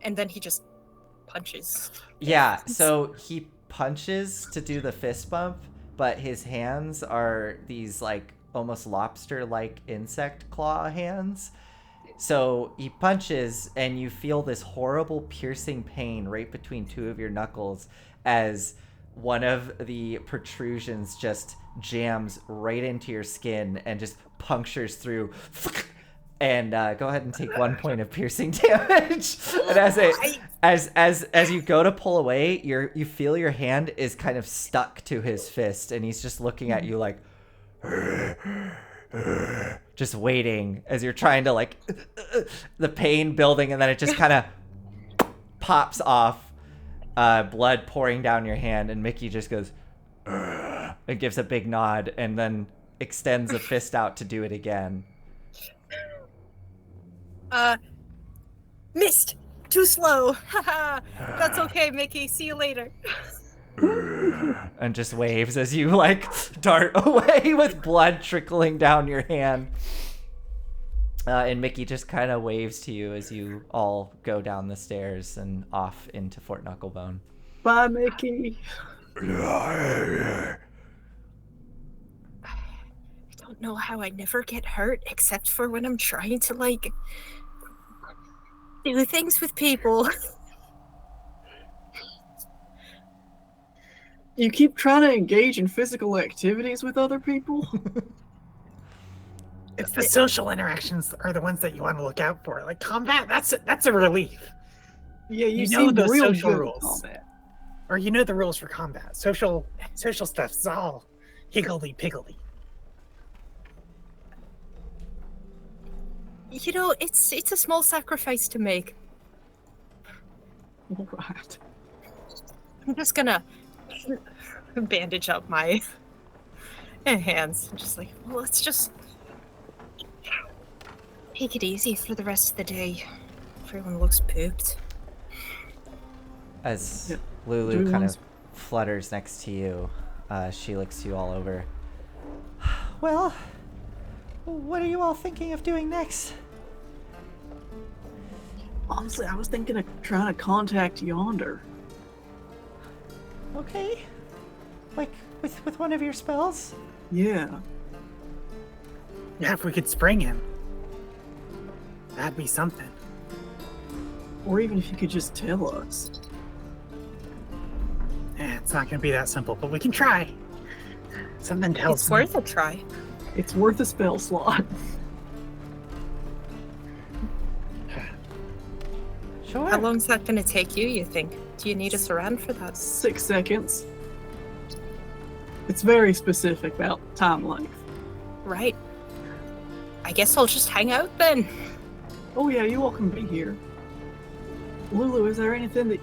Speaker 4: and then he just punches.
Speaker 1: Yeah, so he punches to do the fist bump, but his hands are these like almost lobster-like insect claw hands. So he punches and you feel this horrible piercing pain right between two of your knuckles as one of the protrusions just jams right into your skin and just punctures through. And go ahead and take 1 point of piercing damage. And as you go to pull away, you feel your hand is kind of stuck to his fist, and he's just looking at you like, just waiting as you're trying to like, the pain building, and then it just kind of pops off, blood pouring down your hand, and Mickey just goes, and gives a big nod, and then extends a fist out to do it again.
Speaker 4: Missed. Too slow. Haha. That's okay, Mickey. See you later.
Speaker 1: And just waves as you like dart away with blood trickling down your hand. And Mickey just kind of waves to you as you all go down the stairs and off into Fort Knucklebone.
Speaker 2: Bye, Mickey.
Speaker 4: I don't know how I never get hurt except for when I'm trying to like do things with people.
Speaker 2: You keep trying to engage in physical activities with other people?
Speaker 3: It's the social interactions are the ones that you want to look out for. Like combat, that's a relief.
Speaker 2: Yeah,
Speaker 3: You
Speaker 2: seem
Speaker 3: know the
Speaker 2: real
Speaker 3: social
Speaker 2: good at
Speaker 3: rules.
Speaker 2: combat.
Speaker 3: Or you know the rules for combat. Social stuff's all higgledy-piggledy.
Speaker 4: You know, it's a small sacrifice to make.
Speaker 2: All right.
Speaker 4: I'm just gonna bandage up my hands. I'm just like, well, let's just take it easy for the rest of the day. Everyone looks pooped.
Speaker 1: As
Speaker 2: Yep.
Speaker 1: Lulu
Speaker 2: Do we
Speaker 1: kind
Speaker 2: wanna
Speaker 1: of flutters next to you, she looks you all over. Well, what are you all thinking of doing next?
Speaker 2: Honestly, I was thinking of trying to contact Yonder.
Speaker 1: Okay. Like, with one of your spells?
Speaker 2: Yeah.
Speaker 3: Yeah, if we could spring him, that'd be something.
Speaker 2: Or even if you could just tell us.
Speaker 3: It's not gonna be that simple, but we can try. Something tells
Speaker 4: It's
Speaker 3: me.
Speaker 4: worth a try.
Speaker 2: It's worth a spell slot.
Speaker 1: Sure.
Speaker 4: How long's that gonna take you think? Do you need us around for that?
Speaker 2: 6 seconds. It's very specific about time length.
Speaker 4: Right. I guess I'll just hang out then.
Speaker 2: Oh yeah, you all can be here. Lulu, is there anything that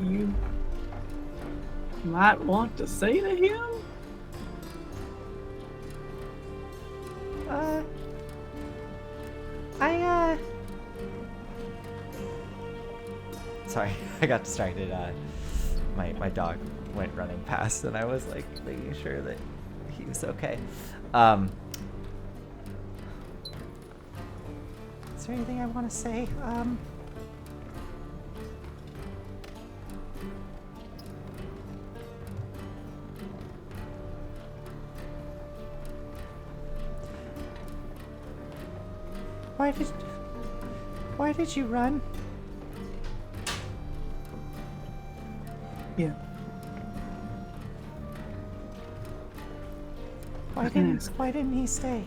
Speaker 2: you might want to say to him?
Speaker 1: Sorry, I got distracted. My dog went running past, and I was like making sure that he was okay. Is there anything I want to say? Why did you run?
Speaker 2: Yeah.
Speaker 1: Why didn't he stay?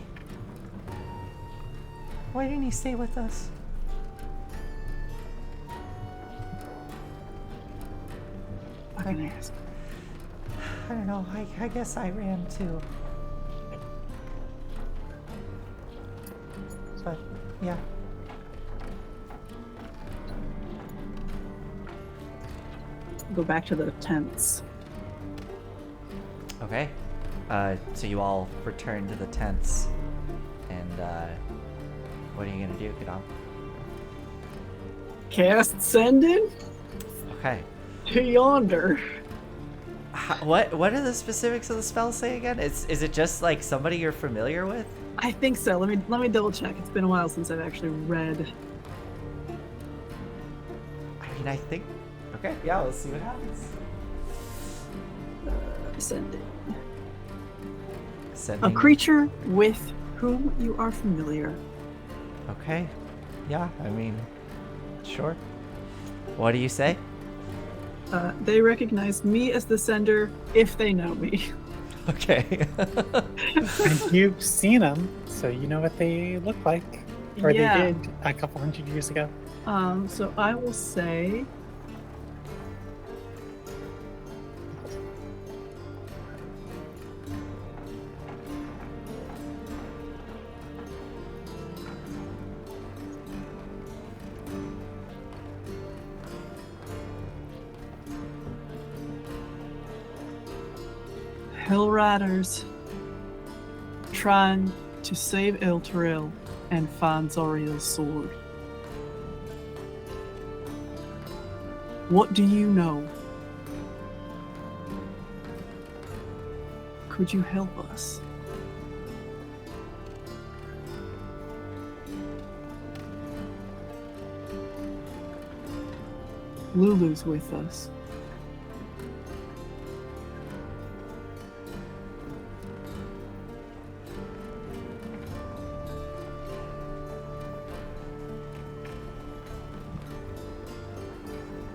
Speaker 1: Why didn't he stay with us?
Speaker 2: I can ask.
Speaker 1: I don't know. I guess I ran too. But yeah.
Speaker 2: Go back to the tents.
Speaker 1: Okay. So you all return to the tents, and what are you gonna do, Kadam?
Speaker 2: Cast Sending
Speaker 1: Okay.
Speaker 2: to Yonder.
Speaker 1: What do the specifics of the spell say again? Is it just like somebody you're familiar with?
Speaker 2: I think so. Let me double check. It's been a while since I've actually read.
Speaker 1: I mean, I think. Okay, yeah, let's see what happens.
Speaker 2: Sending.
Speaker 1: Sending.
Speaker 2: A creature with whom you are familiar.
Speaker 1: Okay. Yeah, I mean, sure. What do you say?
Speaker 2: They recognize me as the sender if they know me.
Speaker 1: Okay.
Speaker 3: And you've seen them, so you know what they look like. Or
Speaker 2: Yeah.
Speaker 3: they did a couple hundred years ago.
Speaker 2: So I will say. Hill Riders trying to save Elturel and find Zariel's sword. What do you know? Could you help us? Lulu's with us.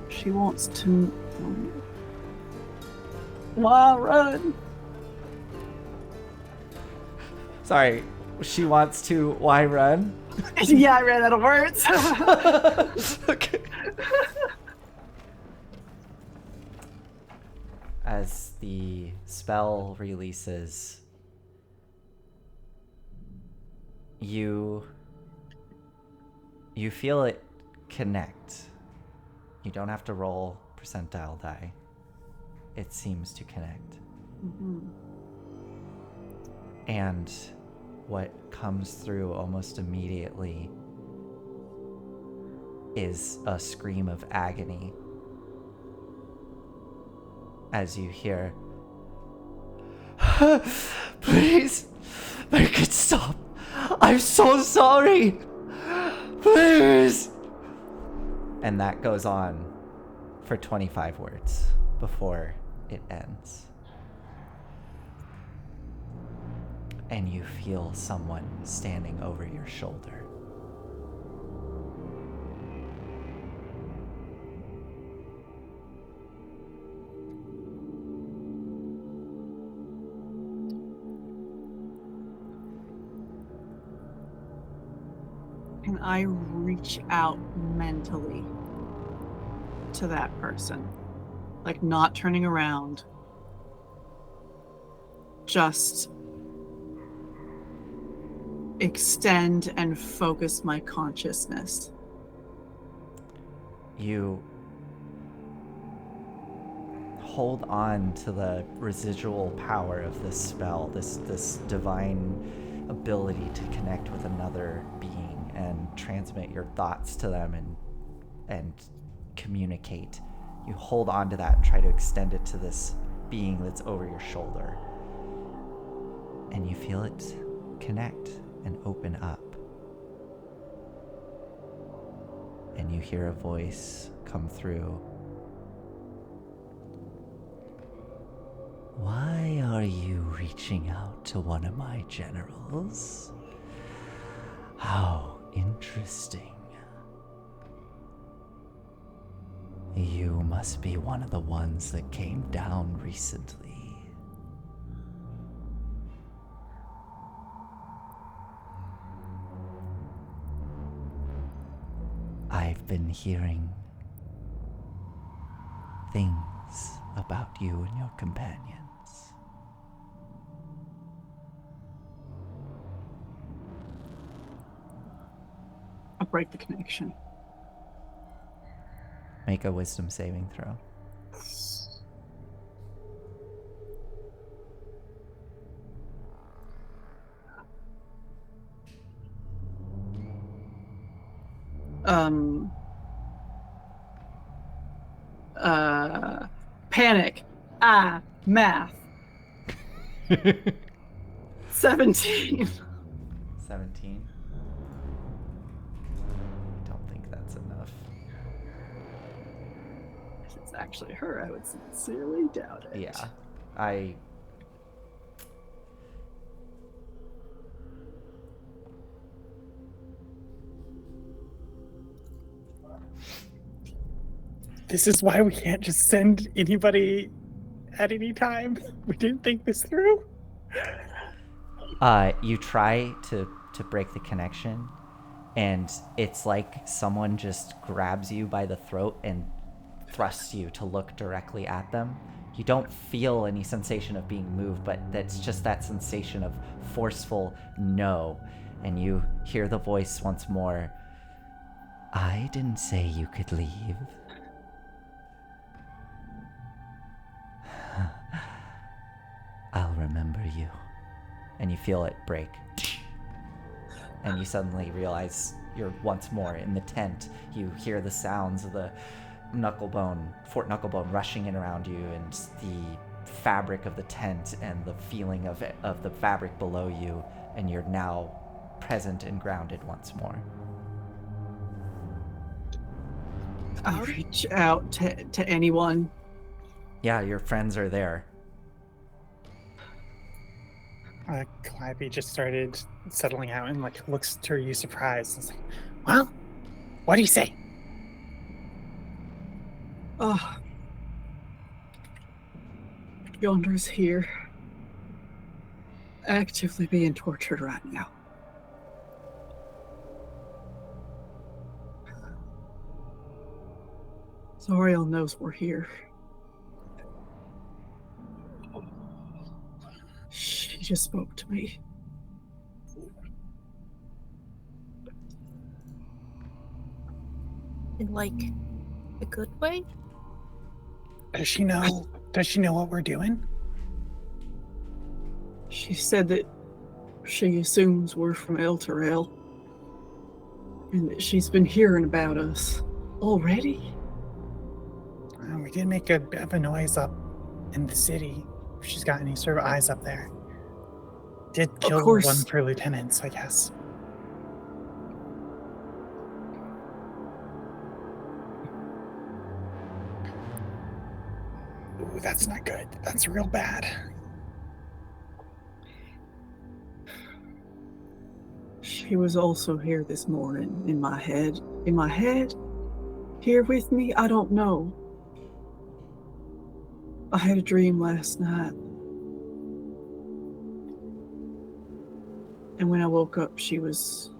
Speaker 2: She wants to. Why run?
Speaker 1: Sorry, she wants to. Why run?
Speaker 2: Yeah, I ran out of words.
Speaker 1: Okay. As the spell releases, you feel it connect. You don't have to roll percentile die. It seems to connect.
Speaker 2: Mm-hmm.
Speaker 1: And what comes through almost immediately is a scream of agony as you hear, "Please, make it stop. I'm so sorry. Please." And that goes on for 25 words before it ends. And you feel someone standing over your shoulder.
Speaker 2: And I reach out mentally to that person. Like, not turning around. Just extend and focus my consciousness.
Speaker 1: You hold on to the residual power of this spell, this divine ability to connect with another being and transmit your thoughts to them and communicate. You hold on to that and try to extend it to this being that's over your shoulder. And you feel it connect and open up. And you hear a voice come through. "Why are you reaching out to one of my generals? How interesting. You must be one of the ones that came down recently." I've been hearing things about you and your companions.
Speaker 2: I'll break the connection.
Speaker 1: Make a wisdom saving throw.
Speaker 2: Panic. Math. 17.
Speaker 1: 17. I don't think that's enough.
Speaker 2: If it's actually her, I would sincerely doubt it.
Speaker 1: Yeah. I...
Speaker 3: This is why we can't just send anybody at any time. We didn't think this through.
Speaker 1: You try to break the connection, and it's like someone just grabs you by the throat and thrusts you to look directly at them. You don't feel any sensation of being moved, but that's just that sensation of forceful no. And you hear the voice once more.
Speaker 5: I didn't say you could leave. I'll remember you.
Speaker 1: And you feel it break. And you suddenly realize you're once more in the tent. You hear the sounds of the Fort Knucklebone rushing in around you, and the fabric of the tent and the feeling of the fabric below you, and you're now present and grounded once more.
Speaker 2: I reach out to anyone.
Speaker 1: Yeah, your friends are there.
Speaker 3: Calliope just started settling out and looks to you surprised. It's like, well, what do you say?
Speaker 2: Yonder's here. Actively being tortured right now. Zariel knows we're here. She just spoke to me.
Speaker 4: In a good way?
Speaker 3: Does she know? Does she know what we're doing?
Speaker 2: She said that she assumes we're from El Terrell, and that she's been hearing about us already.
Speaker 3: We did make a bit of a noise up in the city. If she's got any sort of eyes up there. Did kill one of her lieutenants, I guess. Ooh, that's not good. That's real bad.
Speaker 2: She was also here this morning in my head. In my head? Here with me? I don't know. I had a dream last night. And when I woke up, she was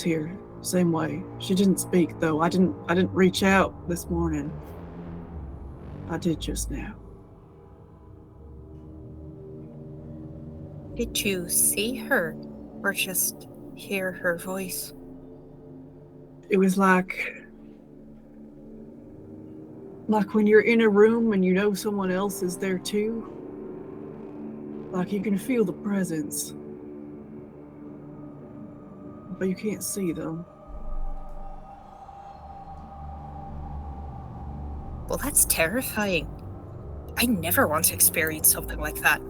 Speaker 2: here. Same way. She didn't speak though. I didn't reach out this morning. I did just now.
Speaker 4: Did you see her or just hear her voice?
Speaker 2: It was like when you're in a room and you know someone else is there too. Like you can feel the presence, but you can't see them.
Speaker 4: Well, that's terrifying. I never want to experience something like that.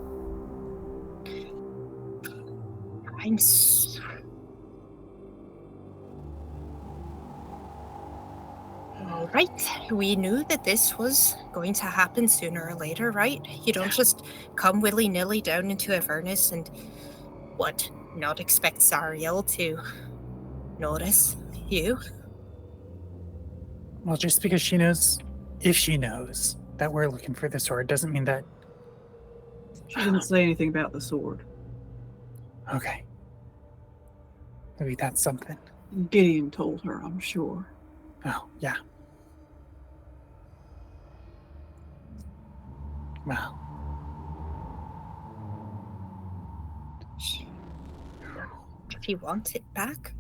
Speaker 4: All right. We knew that this was going to happen sooner or later, right? You don't just come willy-nilly down into Avernus and, not expect Zariel to notice you?
Speaker 3: Well, just because she knows, if she knows that we're looking for the sword, doesn't mean that...
Speaker 2: She didn't say anything about the sword.
Speaker 3: Okay. Maybe that's something.
Speaker 2: Gideon told her, I'm sure.
Speaker 3: Oh, yeah. Well.
Speaker 4: If you want it back?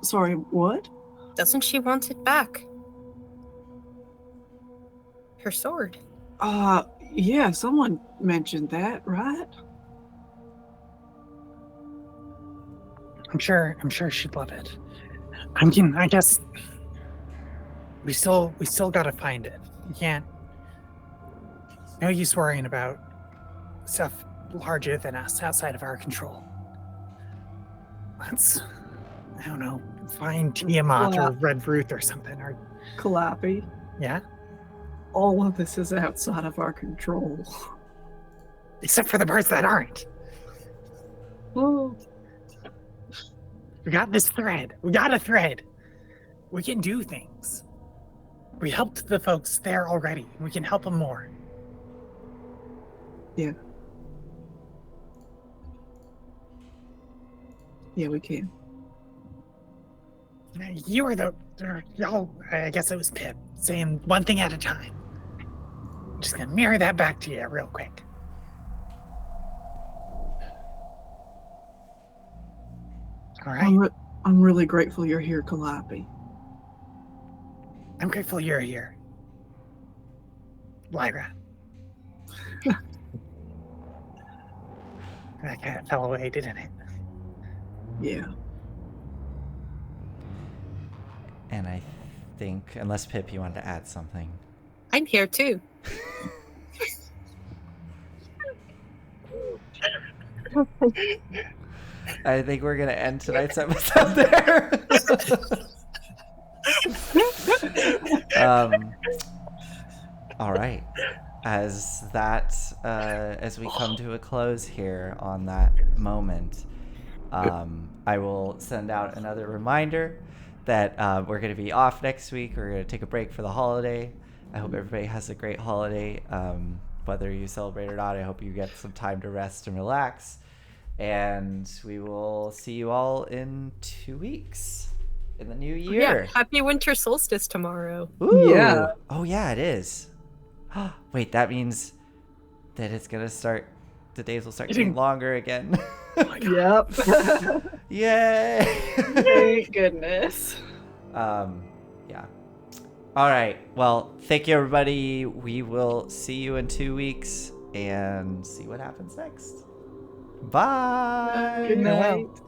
Speaker 2: Sorry, what?
Speaker 4: Doesn't she want it back? Her sword.
Speaker 2: Yeah, someone mentioned that, right?
Speaker 3: I'm sure she'd love it. I mean, I guess we still gotta find it. You can't. No use worrying about stuff larger than us, outside of our control. Let's, I don't know, find Tiamat or Red Ruth or something. Or
Speaker 2: Calliope,
Speaker 3: yeah,
Speaker 2: all of this is outside of our control.
Speaker 3: except for the parts that aren't.
Speaker 2: Oh,
Speaker 3: We got this thread. We got a thread. We can do things. We helped the folks there already. We can help them more.
Speaker 2: yeah. Yeah, we can.
Speaker 3: You were y'all, I guess it was Pip, saying one thing at a time. I'm just gonna mirror that back to you real quick. All right.
Speaker 2: I'm really grateful you're here, Calliope.
Speaker 3: I'm grateful you're here, Lyra. That kind of fell away, didn't it?
Speaker 2: Yeah.
Speaker 1: And I think, unless Pip, you wanted to add something.
Speaker 4: I'm here too.
Speaker 1: I think we're going to end tonight's episode there. All right. As we come to a close here on that moment, I will send out another reminder that we're going to be off next week. We're going to take a break for the holiday. I hope everybody has a great holiday. Whether you celebrate or not, I hope you get some time to rest and relax. And we will see you all in 2 weeks in the new year.
Speaker 4: Yeah, happy winter solstice tomorrow.
Speaker 1: Ooh.
Speaker 2: Yeah.
Speaker 1: Oh, yeah, it is. Wait, that means that it's going to start, the days will start getting longer again.
Speaker 2: Yep.
Speaker 1: Yay.
Speaker 2: Thank goodness.
Speaker 1: Yeah. All right. Well, thank you, everybody. We will see you in 2 weeks and see what happens next. Bye.
Speaker 2: Good
Speaker 3: Farewell.
Speaker 2: night.